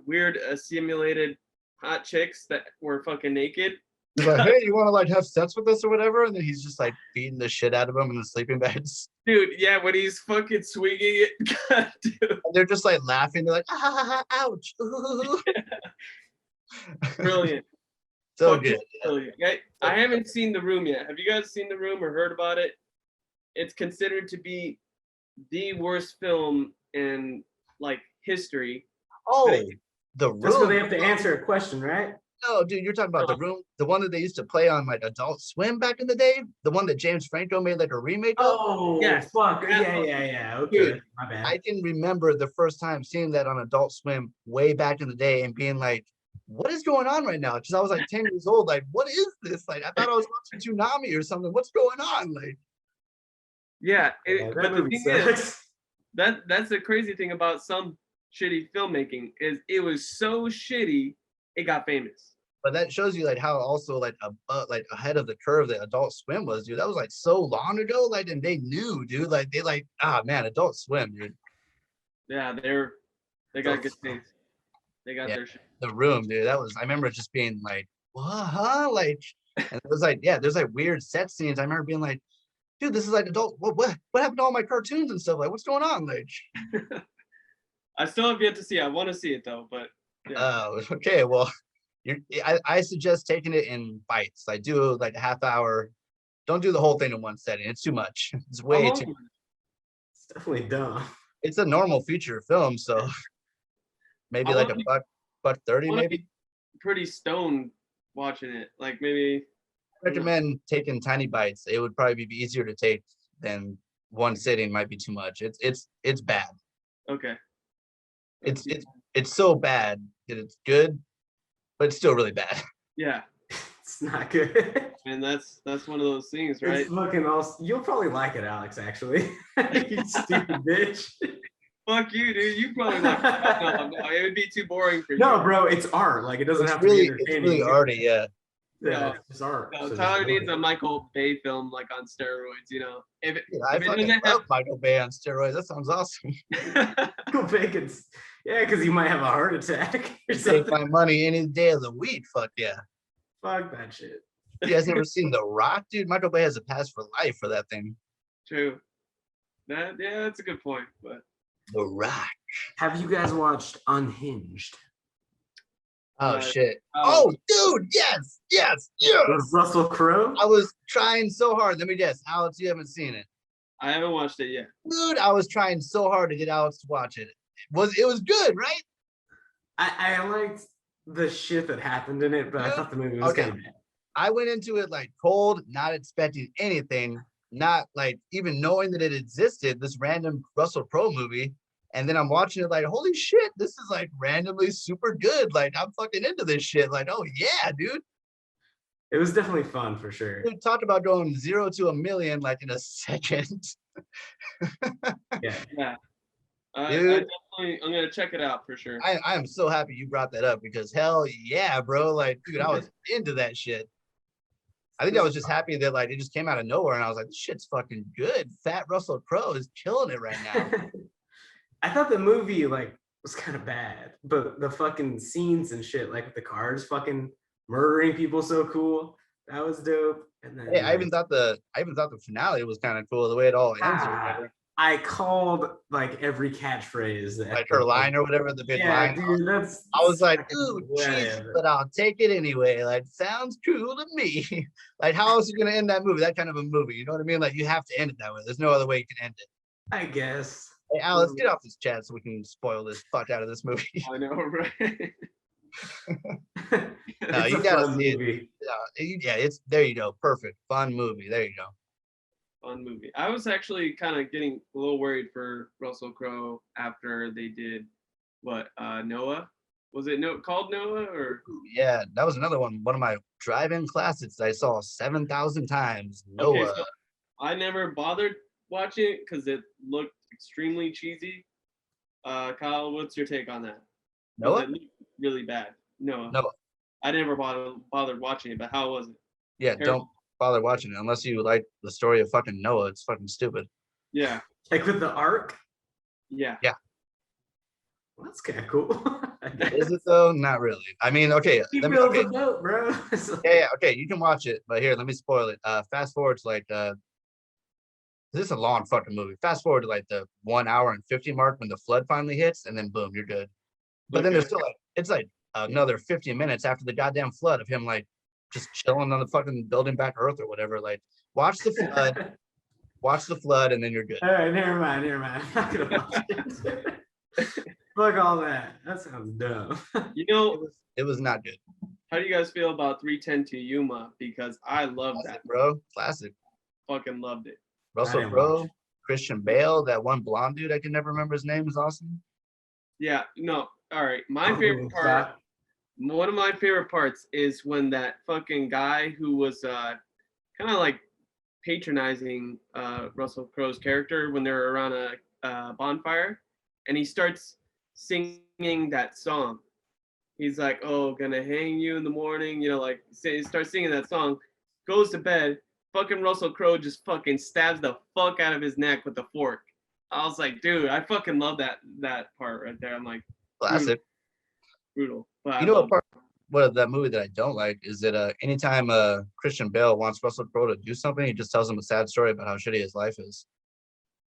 weird simulated hot chicks that were fucking naked. He's like, hey, you want to like have sex with us or whatever? And then he's just like beating the shit out of them in the sleeping bags. Dude, yeah, when he's fucking swinging it, God, dude. And they're just like laughing. They're like, ah, ouch. Ooh. Brilliant. So Fucking good. brilliant. I haven't seen The Room yet. Have you guys seen The Room or heard about it? It's considered to be the worst film in like history. Oh, the That's where they room. have to answer a question, right? No, dude, you're talking about the room, the one that they used to play on like Adult Swim back in the day, the one that James Franco made like a remake of. Oh, Yes. fuck. That Yeah. Okay, Dude, my bad. I can remember the first time seeing that on Adult Swim way back in the day and being like, what is going on right now? Because I was like 10 years old. Like, what is this? Like, I thought I was watching Toonami or something. What's going on? Like, Yeah, Yeah, that but the movie thing is, sucks. that's the crazy thing about some shitty filmmaking is it was so shitty it got famous. but that shows you like how also like ahead of the curve that Adult Swim was, dude. That was like so long ago. Like, and they knew, dude. Like, they like, man, Adult Swim, dude. Yeah, they got good things. They got Yeah. their shit. The Room, dude. That was, I remember just being like, what, huh? Like, and it was like, yeah, there's like weird set scenes. I remember being like, dude, this is like adult. What happened to all my cartoons and stuff? Like, what's going on? Like, I still have yet to see. I want to see it though, but yeah. okay, well, I suggest taking it in bites. Like, do like a half hour. Don't do the whole thing in one setting. It's too much. It's How way long too. was it? It's definitely dumb. It's a normal feature film, so maybe I like wanna buck 30, I wanna maybe. be pretty stoned watching it. Like maybe recommend taking tiny bites. It would probably be easier to take than one sitting. Might be too much. It's bad. Okay. It's so bad that it's good, but it's still really bad. Yeah. It's not good. And that's one of those things, right? It's fucking awesome. You'll probably like it, Alex, actually. You stupid bitch. Fuck you, dude. You probably like no, it would be too boring for you. No, bro, it's art. Like, it doesn't It's have really to be it's entertaining. really arty. Yeah. Yeah, it's just art. No, So just Tyler enjoy needs it. a Michael Bay film like on steroids, you know. If it, Dude, I if it fucking doesn't love Michael Bay on steroids. That sounds awesome. have Michael Bacon's. Yeah, because you might have a heart attack or Take something. my money any day of the week. Fuck yeah. Fuck that shit. You guys never seen The Rock, dude? Michael Bay has a pass for life for that thing. True. Yeah, that's a good point. But The Rock. Have you guys watched Unhinged? Oh Uh, shit. Oh, dude, yes. With Russell Crowe? I was trying so hard. Let me guess, Alex, you haven't seen it. I haven't watched it yet. Dude, I was trying so hard to get Alex to watch it. It was good, right? I liked the shit that happened in it, but I Dude, thought the movie was okay. kind of bad. I went into it like cold, not expecting anything, not like even knowing that it existed, this random Russell Crowe movie. And then I'm watching it like, holy shit, this is like randomly super good. Like, I'm fucking into this shit. Like, oh yeah, dude. It was definitely fun for sure. We talked about going 0 to a million like in a second. Yeah. Yeah. Dude. I'm gonna check it out for sure. I am so happy you brought that up because hell yeah, bro. Like, dude, I was into that shit. I think I was just happy that like it just came out of nowhere and I was like, this shit's fucking good. Fat Russell Crowe is killing it right now. I thought the movie like was kind of bad, but the fucking scenes and shit, like with the cars fucking murdering people, so cool. That was dope. And then Hey, I even thought the finale was kind of cool the way it all ends or whatever. I called like every catchphrase that Like her line or whatever, the big yeah, line. dude, that's I was like, fucking ooh, cheesy, whatever. but I'll take it anyway. Like, sounds cool to me. Like, how else are you gonna end that movie? That kind of a movie, you know what I mean? Like, you have to end it that way. There's no other way you can end it. I guess. Hey, Alice, get off this chat so we can spoil this fuck out of this movie. I know, right? It's you a gotta fun see it. movie. Yeah, it's there. You go, perfect, fun movie. There you go. Fun movie. I was actually kind of getting a little worried for Russell Crowe after they did what Noah. Was it called Noah or Yeah, that was another one of my drive-in classics that I saw 7,000 times. Noah. Okay, so I never bothered watching it because it looked extremely cheesy. Kyle, what's your take on that? 'Cause Noah? It looked really bad. Noah. Noah. I never bothered watching it, but how was it? Yeah, Terrible. don't bother watching it unless you like the story of fucking Noah. It's fucking stupid. Yeah, Like with the arc. yeah. Well, that's kind of cool. Is it though? Not really. I mean, okay. He Let me, builds okay. a boat, bro. It's like- Yeah, okay, you can watch it, but here, let me spoil it. Fast forward to like this is a long fucking movie. Fast forward to like the 1 hour and 50 mark when the flood finally hits, and then boom, you're good. But then there's Okay. still like it's like another 50 minutes after the goddamn flood of him like just chilling on the fucking building back Earth or whatever. Like watch the flood, and then you're good. All right, never mind. I'm not gonna watch it. Fuck all that. That sounds dumb. You know, It was not good. how do you guys feel about 310 to Yuma? Because I love Classic, that, bro. Classic. Fucking loved it. Russell didn't watch Crowe, it. Christian Bale, that one blonde dude I can never remember his name is awesome. Yeah, no. All right. My Oh, favorite part, stop. one of my favorite parts is when that fucking guy who was kind of like patronizing Russell Crowe's character when they're around a bonfire, and he starts singing that song. He's like, "Oh, gonna hang you in the morning," you know, like starts singing that song, goes to bed. Fucking Russell Crowe just fucking stabs the fuck out of his neck with a fork. I was like, dude, I fucking love that part right there. I'm like, Classic. brutal. But You know what part? What that movie that I don't like is that anytime Christian Bale wants Russell Crowe to do something, he just tells him a sad story about how shitty his life is.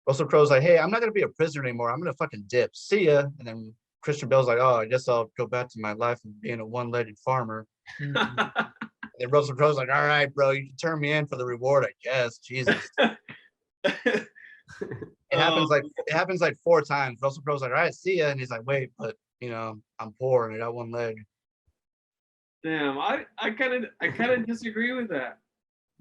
Russell Crowe's like, "Hey, I'm not gonna be a prisoner anymore. I'm gonna fucking dip. See ya." And then Christian Bale's like, "Oh, I guess I'll go back to my life of being a one-legged farmer." And then Russell Crowe's like, "All right, bro, you can turn me in for the reward, I guess." Jesus. It happens like 4 times. Russell Crowe's like, "All right, see ya," and he's like, "Wait, but you know, I'm poor and I got one leg." Damn, I kind of disagree with that.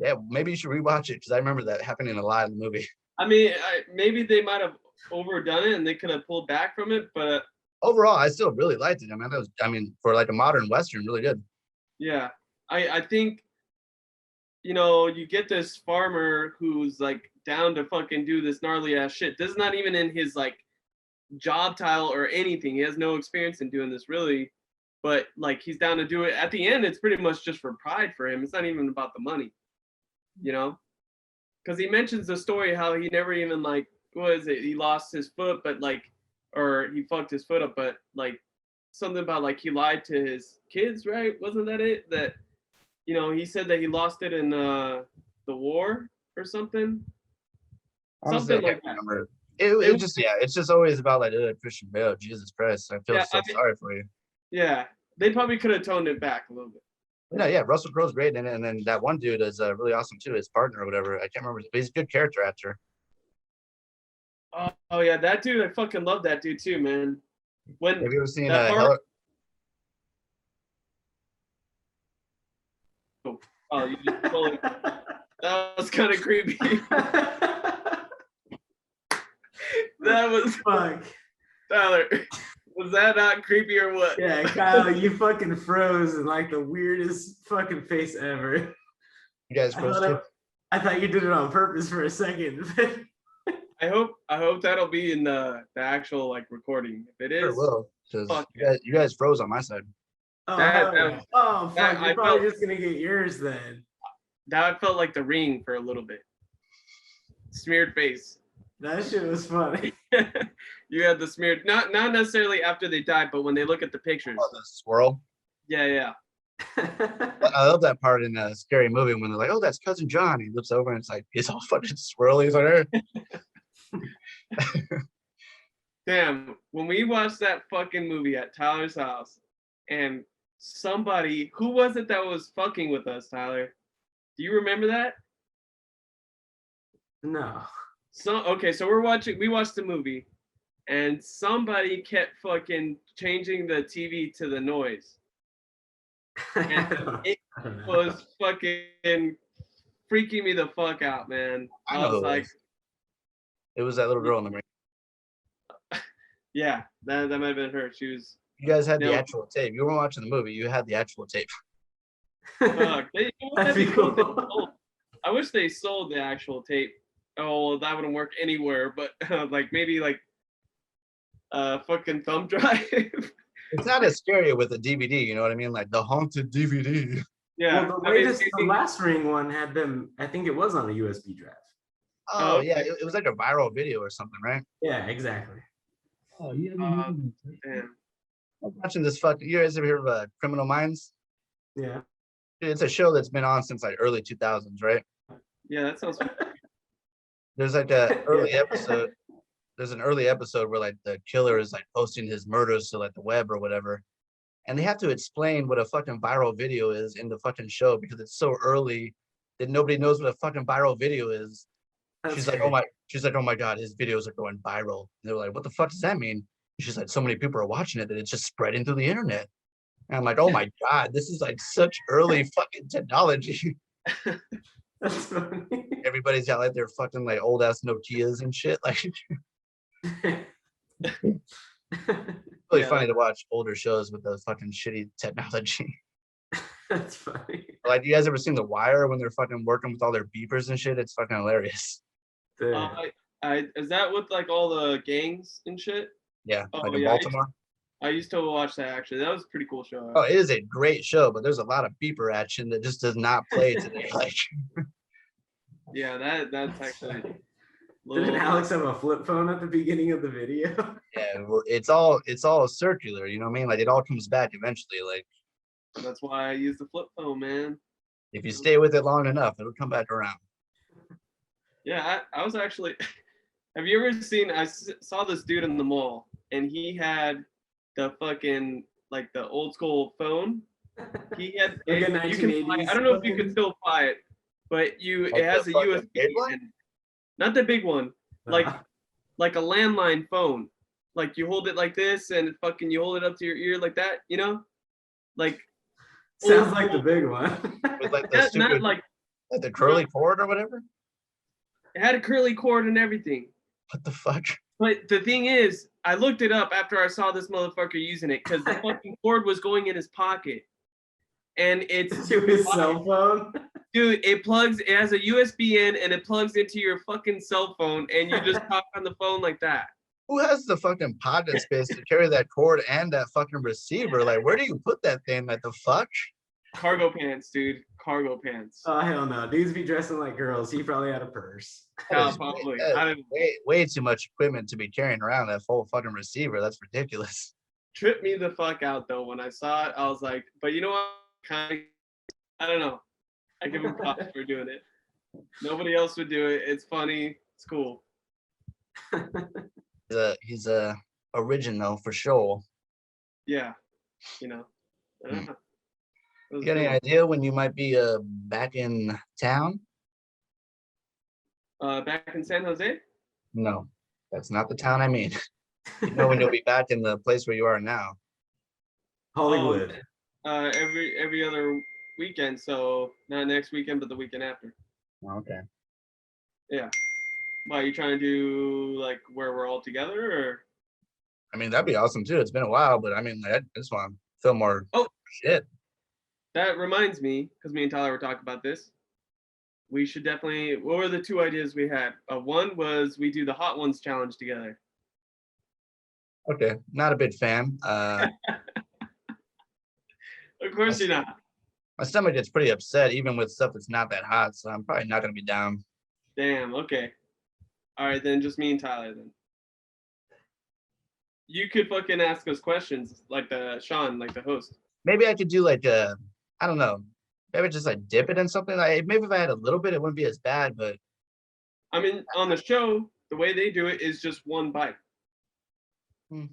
Yeah, maybe you should rewatch it because I remember that happening a lot in the movie. I mean, maybe they might have overdone it and they could have pulled back from it, but Overall, I still really liked it. I mean, for like a modern Western, really good. yeah, I think, you know, you get this farmer who's like down to fucking do this gnarly ass shit. This is not even in his like job title or anything. He has no experience in doing this really, but like he's down to do it. At the end, it's pretty much just for pride for him. It's not even about the money, you know? Because he mentions the story how he never even like, what is it? He lost his foot, but like, or he fucked his foot up, but like something about like he lied to his kids, right? Wasn't that it? That, you know, he said that he lost it in the war or something. Honestly, Something I like can't that. remember. It just, yeah, it's just always about like Christian Bale. Jesus Christ, I feel Yeah, so I mean- sorry for you. Yeah, they probably could have toned it back a little bit. Yeah, Russell Crowe's great in it, and then that one dude is really awesome too. His partner or whatever, I can't remember, but he's a good character actor. Oh yeah, that dude, I fucking love that dude too, man. When Have you ever seen that part- oh, you just totally, that was kind of creepy. That was Fuck. Tyler. Was that not creepy or what? Yeah, Kyle, you fucking froze in like the weirdest fucking face ever. You guys froze too? I thought you did it on purpose for a second. I hope that'll be in the actual like recording. If it Sure is, will, because fuck you guys froze on my side. Oh, That- hell that- yeah. Oh, fuck. that- You're I probably felt- just gonna get yours then. that felt like the Ring for a little bit. Smeared face. That shit was funny. You had the smeared, not necessarily after they died, but when they look at the pictures. Oh, the swirl. Yeah. I love that part in a scary movie when they're like, "Oh, that's cousin John." He looks over and it's like he's all fucking swirly. He's like, Damn, when we watched that fucking movie at Tyler's house, and somebody, who was it that was fucking with us, Tyler? Do you remember that? No. Okay, so we watched the movie, and somebody kept fucking changing the TV to the noise. It I don't know. was fucking freaking me the fuck out, man. I I know was who it like, was. It was that little girl in the ring. yeah, that might have been her. She was. You guys had the No. actual tape. You weren't watching the movie. You had the actual tape. Fuck. That'd be cool. I wish they sold the actual tape. Oh, well, that wouldn't work anywhere, but like maybe like fucking thumb drive. It's not as scary with a DVD. You know what I mean? Like the haunted DVD. Yeah. Well, the I mean, latest, the maybe- last ring one had them. I think it was on a USB drive. Oh okay. yeah, it was like a viral video or something, right? Yeah, exactly. Oh yeah. damn. I'm watching this fucking. You guys ever hear of Criminal Minds? Yeah. It's a show that's been on since like early 2000s, right? Yeah, that sounds. There's like a early episode. There's an early episode where like the killer is like posting his murders to like the web or whatever, and they have to explain what a fucking viral video is in the fucking show because it's so early that nobody knows what a fucking viral video is. She's like, oh my god, his videos are going viral. And they're like, what the fuck does that mean? And she's like, so many people are watching it that it's just spreading through the internet. And I'm like, oh my god, this is like such early fucking technology. That's funny. Everybody's got like their fucking like old ass Nokias and shit. Like really Yeah. funny to watch older shows with the fucking shitty technology. That's funny. Like, you guys ever seen The Wire when they're fucking working with all their beepers and shit? It's fucking hilarious. Dude. Is that with like all the gangs and shit? Yeah, Oh, like in yeah, Baltimore. I used to watch that actually. That was a pretty cool show. Oh, it is a great show, but there's a lot of beeper action that just does not play today. Like, Yeah, that's actually. Didn't little- Alex have a flip phone at the beginning of the video? yeah, well, it's all circular. You know what I mean? Like, it all comes back eventually. Like, That's why I use the flip phone, man. if you stay with it long enough, it'll come back around. Yeah, I was actually. Have you ever seen? Saw this dude in the mall, and he had the fucking like the old school phone. He had. Like a you can buy, 1980s I don't know if you fucking- can still buy it, but Like it has the a fucking USB. big one? and- not the big one, like like a landline phone. Like you hold it like this, and fucking you hold it up to your ear like that. You know, like Sounds like the big one. With like the not stupid, like The curly cord or whatever. It had a curly cord and everything. What the fuck? But the thing is, I looked it up after I saw this motherfucker using it because the fucking cord was going in his pocket. And it's To his cell phone. dude, it has a USB in and it plugs into your fucking cell phone and you just talk on the phone like that. Who has the fucking pocket space to carry that cord and that fucking receiver? Like, where do you put that thing? Like, the fuck? Cargo pants, dude. Cargo pants. Oh hell no. Dudes be dressing like girls. He probably had a purse. That is Probably. way- I don't way too much equipment to be carrying around that full fucking receiver. That's ridiculous. Tripped me the fuck out though when I saw it. I was like, but you know what? Kind of, I don't know. I give him props for doing it. Nobody else would do it. It's funny. It's cool. He's a original for sure. Yeah. You know. I don't know. It was You got any cool. idea when you might be back in town? Back in San Jose? No, that's not the town I mean. You know when you'll be back in the place where you are now. Hollywood. Every other weekend. So not next weekend, but the weekend after. Okay. Yeah. Why are you trying to do like where we're all together or? I mean, that'd be awesome too. It's been a while, but I mean, I just want to feel more shit. That reminds me, because me and Tyler were talking about this. We should definitely. What were the two ideas we had? One was we do the Hot Ones challenge together. Okay, not a big fan. Of course you're not. My stomach gets pretty upset even with stuff that's not that hot, so I'm probably not gonna be down. Damn. Okay. All right, then just me and Tyler then. You could fucking ask us questions like Sean, like the host. Maybe I could do like I don't know. Maybe just like dip it in something. Like maybe if I had a little bit, it wouldn't be as bad. But I mean, on the show, the way they do it is just one bite. Hmm.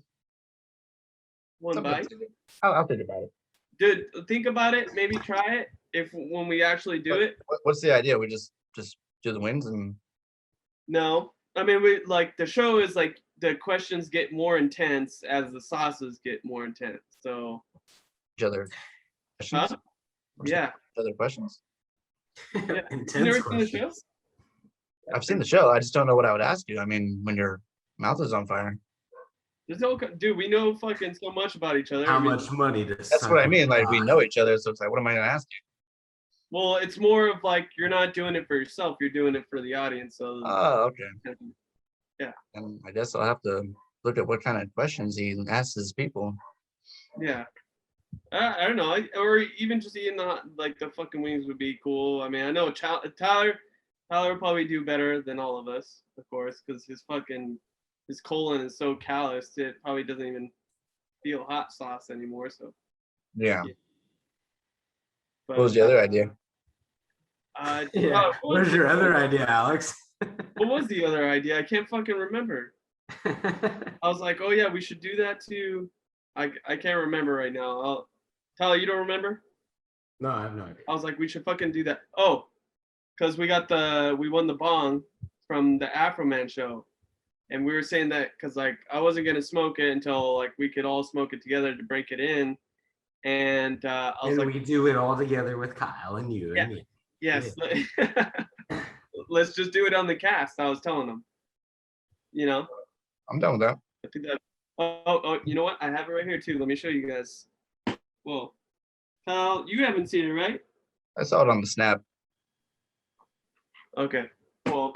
One something bite. to do. I'll think about it. Dude, think about it. Maybe try it if when we actually do it. What's the idea? We just do the wins and No, I mean we like the show is like the questions get more intense as the sauces get more intense. So, each other questions. huh? Yeah. Each other questions. Yeah. You Intense never seen the questions. show? I've seen the show. I just don't know what I would ask you. I mean, when your mouth is on fire. There's no dude. We know fucking so much about each other. How I mean, much money does That's what I mean. Like we know each other, so it's like, what am I gonna ask you? well, it's more of like you're not doing it for yourself. You're doing it for the audience. So, Oh, okay. yeah, And I guess I'll have to look at what kind of questions he asks his people. yeah. I don't know, or even just eating the fucking wings would be cool. I mean, I know Tyler would probably do better than all of us, of course, because his colon is so calloused it probably doesn't even feel hot sauce anymore. So, Yeah. but, What was the other idea? Yeah. Where's your other idea, Alex? What was the other idea? I can't fucking remember. I was like, oh yeah, we should do that too. I can't remember right now. Tyler, you don't remember? No, I have no idea. I was like, we should fucking do that. Oh, because we won the bong from the Afro Man show. And we were saying that because like I wasn't gonna smoke it until like we could all smoke it together to break it in. And I was And like, we do it all together with Kyle and you and me. yes, let's just do it on the cast. I was telling them. You know? I'm done with that. I think that. Oh, you know what? I have it right here too. Let me show you guys. Well, Kyle, you haven't seen it, right? I saw it on the snap. Okay. Well,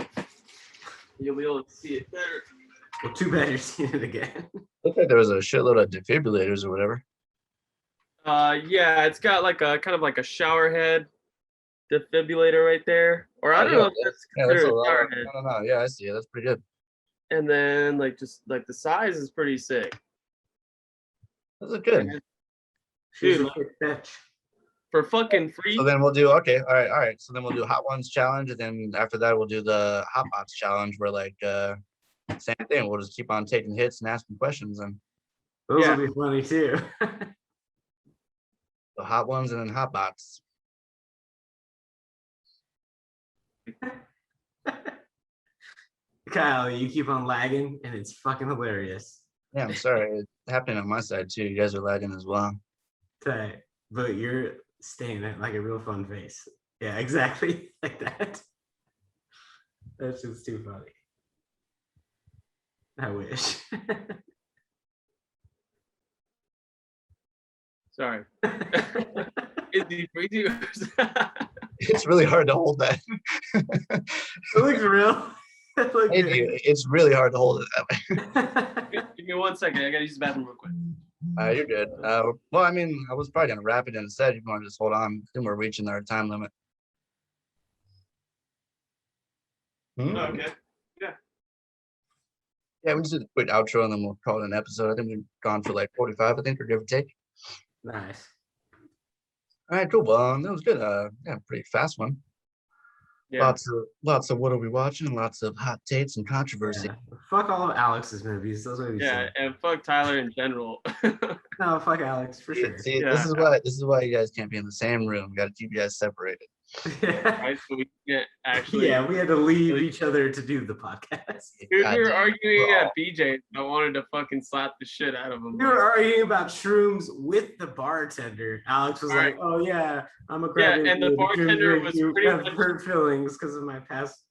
you'll be able to see it better. Well, too bad you're seeing it again. Looked like there was a shitload of defibrillators or whatever. Yeah, it's got like a kind of like a shower head defibrillator right there. Or I don't know if that's Yeah, that's considered a a lot. shower head. No. Yeah, I see it. That's pretty good. And then like just like the size is pretty sick. That's good. She's Dude, a quick fetch. for fucking free. So then we'll do okay. All right. So then we'll do Hot Ones challenge, and then after that we'll do the Hot Box challenge, where like same thing. We'll just keep on taking hits and asking questions, and Those Yeah. will be funny too. the Hot Ones and then Hot Box. Kyle, you keep on lagging and it's fucking hilarious. Yeah, I'm sorry. It's happening on my side too. You guys are lagging as well. Tight. But you're staying at like a real fun face. Yeah, exactly. Like that. That's just too funny. I wish. Sorry. Is he breathing? It's really hard to hold that. It looks real. It looked Thank you. It's really hard to hold it that way. Give me 1 second. I gotta use the bathroom real quick. You're good. Well, I mean, I was probably gonna wrap it in a set. If you want to just hold on, then we're reaching our time limit. Hmm? Oh, okay. Yeah, we just did a quick outro and then we'll call it an episode. I think we've gone for like 45, I think, or give or take. Nice. All right, cool. Well, that was good. Yeah, pretty fast one. Yeah. Lots of what are we watching? Lots of hot takes and controversy. Yeah. Fuck all of Alex's movies. Those movies. Yeah, suck. and fuck Tyler in general. No, fuck Alex for sure. See, Yeah. this is why you guys can't be in the same room. We got to keep you guys separated. Right? So we can't actually. Yeah, we had to leave each other to do the podcast. Dude, God we were damn. arguing at BJ's. I wanted to fucking slap the shit out of him. We were arguing about shrooms with the bartender. Alex was Right. like, "Oh yeah, I'm a Yeah, grab and the bartender was pretty have much- hurt feelings because of my past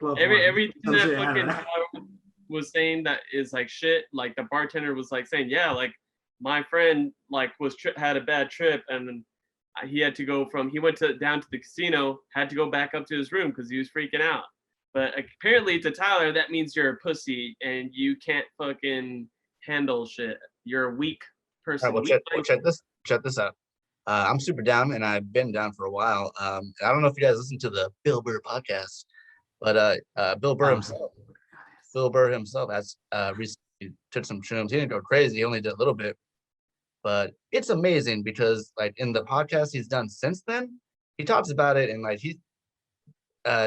loved one." Everything Some that shit, I don't fucking know. Tyler was saying that is like shit. Like the bartender was like saying, yeah, like my friend like had a bad trip and then he had to go he went down to the casino, had to go back up to his room because he was freaking out. But apparently to Tyler, that means you're a pussy and you can't fucking handle shit. You're a weak person. All right, well, check this out. I'm super down, and I've been down for a while. I don't know if you guys listen to the Bill Burr podcast, but Bill Burr himself has recently took some shrooms. He didn't go crazy; he only did a little bit. But it's amazing because, like, in the podcast he's done since then, he talks about it, and like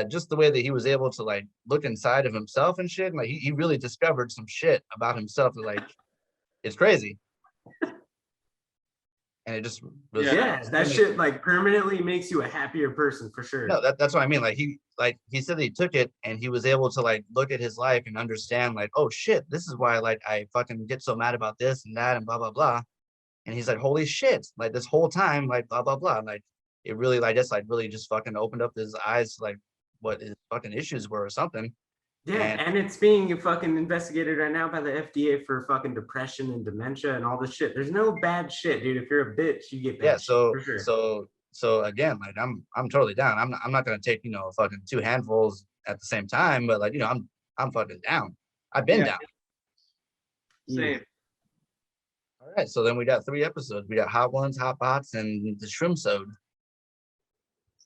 just the way that he was able to like look inside of himself and shit. And, like he really discovered some shit about himself that, like, it's crazy. And it just was, Yeah, that shit like permanently makes you a happier person for sure. no, that's what I mean. Like he said that he took it and he was able to like look at his life and understand like, oh shit, this is why like I fucking get so mad about this and that and blah blah blah. And he's like, holy shit, like this whole time, like blah blah blah. Like it really like just like really just fucking opened up his eyes to like what his fucking issues were or something. Yeah, and it's being fucking investigated right now by the FDA for fucking depression and dementia and all this shit. There's no bad shit, dude. If you're a bitch, you get bad Yeah, shit, so for sure. so again, like I'm totally down. I'm not gonna take, you know, fucking 2 handfuls at the same time, but like, you know, I'm fucking down. I've been down. Same. All right, so then we got 3 episodes. We got Hot Ones, Hot Bots, and the Shroomsode.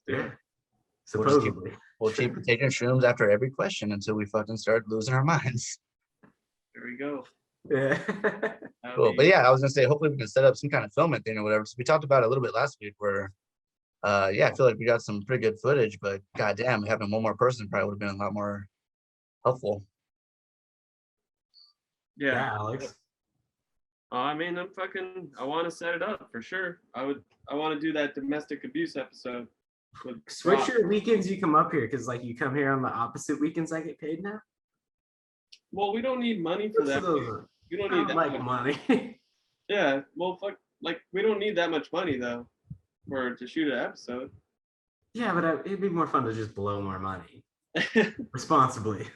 Yeah, We'll just keep- supposedly. We'll keep taking shrooms after every question until we fucking start losing our minds. There we go. Yeah. Cool. But yeah, I was gonna say hopefully we can set up some kind of filming thing or whatever. So we talked about it a little bit last week where yeah, I feel like we got some pretty good footage, but goddamn, having one more person probably would have been a lot more helpful. Yeah. Yeah, Alex. I mean, I want to set it up for sure. I want to do that domestic abuse episode. With Switch Rob. your weekends you come up here because like you come here on the opposite weekends I get paid now. Well, we don't need money for that. We don't I need don't that like much. money. Yeah. Well, fuck. Like, we don't need that much money though, to shoot an episode. Yeah, but it'd be more fun to just blow more money responsibly.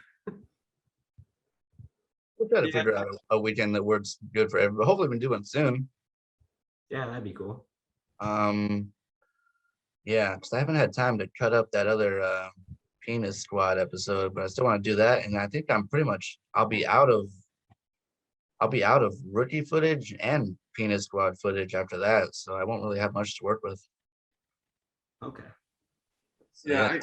We'll try to Yeah. figure out a weekend that works good for everybody. Hopefully we can do one soon. Yeah, that'd be cool. Yeah, because I haven't had time to cut up that other Penis Squad episode, but I still want to do that. And I think I'll be out of rookie footage and Penis Squad footage after that. So I won't really have much to work with. Okay. Yeah.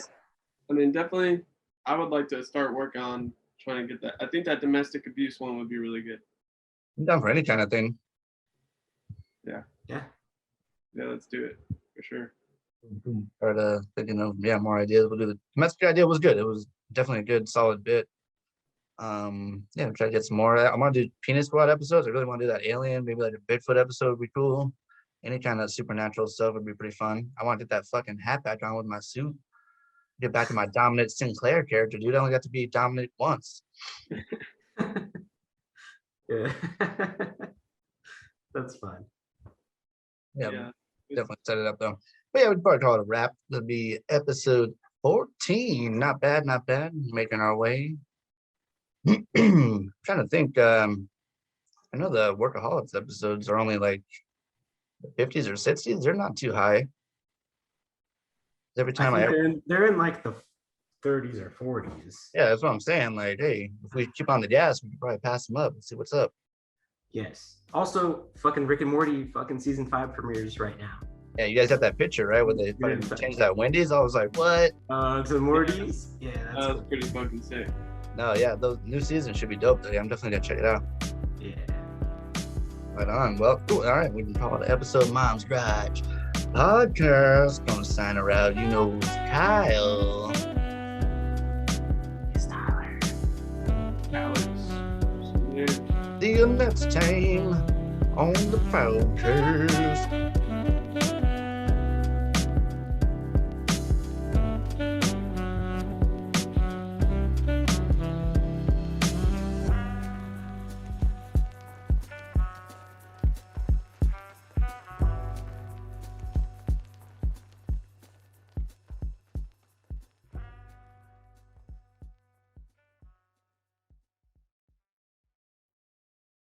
I mean, definitely, I would like to start work on trying to get that. I think that domestic abuse one would be really good. I'm down for any kind of thing. Yeah. Yeah, let's do it for sure. Start thinking of more ideas. We'll do the domestic idea was good. It was definitely a good solid bit. Yeah, try to get some more. I want to do Penis Squad episodes. I really want to do that alien, maybe like a Bigfoot episode would be cool. Any kind of supernatural stuff would be pretty fun. I want to get that fucking hat back on with my suit. Get back to my dominant Sinclair character, dude. I only got to be dominant once. Yeah. That's fine. Yeah, Yeah. definitely set it up though. But yeah, we'd probably call it a wrap. That'll be episode 14. Not bad, not bad. Making our way. Trying to think. I know the Workaholics episodes are only like 50s or 60s. They're not too high. Every time I they're in like the 30s or 40s. yeah, that's what I'm saying. Like, hey, if we keep on the gas, we could probably pass them up and see what's up. Yes. Also, fucking Rick and Morty fucking season 5 premieres right now. Yeah, you guys have that picture, right? Where they fucking changed that Wendy's. I was like, what? To Morty's? Yeah, That was pretty fucking sick. No, yeah, those new season should be dope though. Yeah, I'm definitely gonna check it out. Yeah. Right on. Well, cool. All right, we can call it the episode Mom's Garage Podcast. Gonna sign her out. You know who's Kyle. It's Tyler. Alex. Yeah. See you next time on the podcast.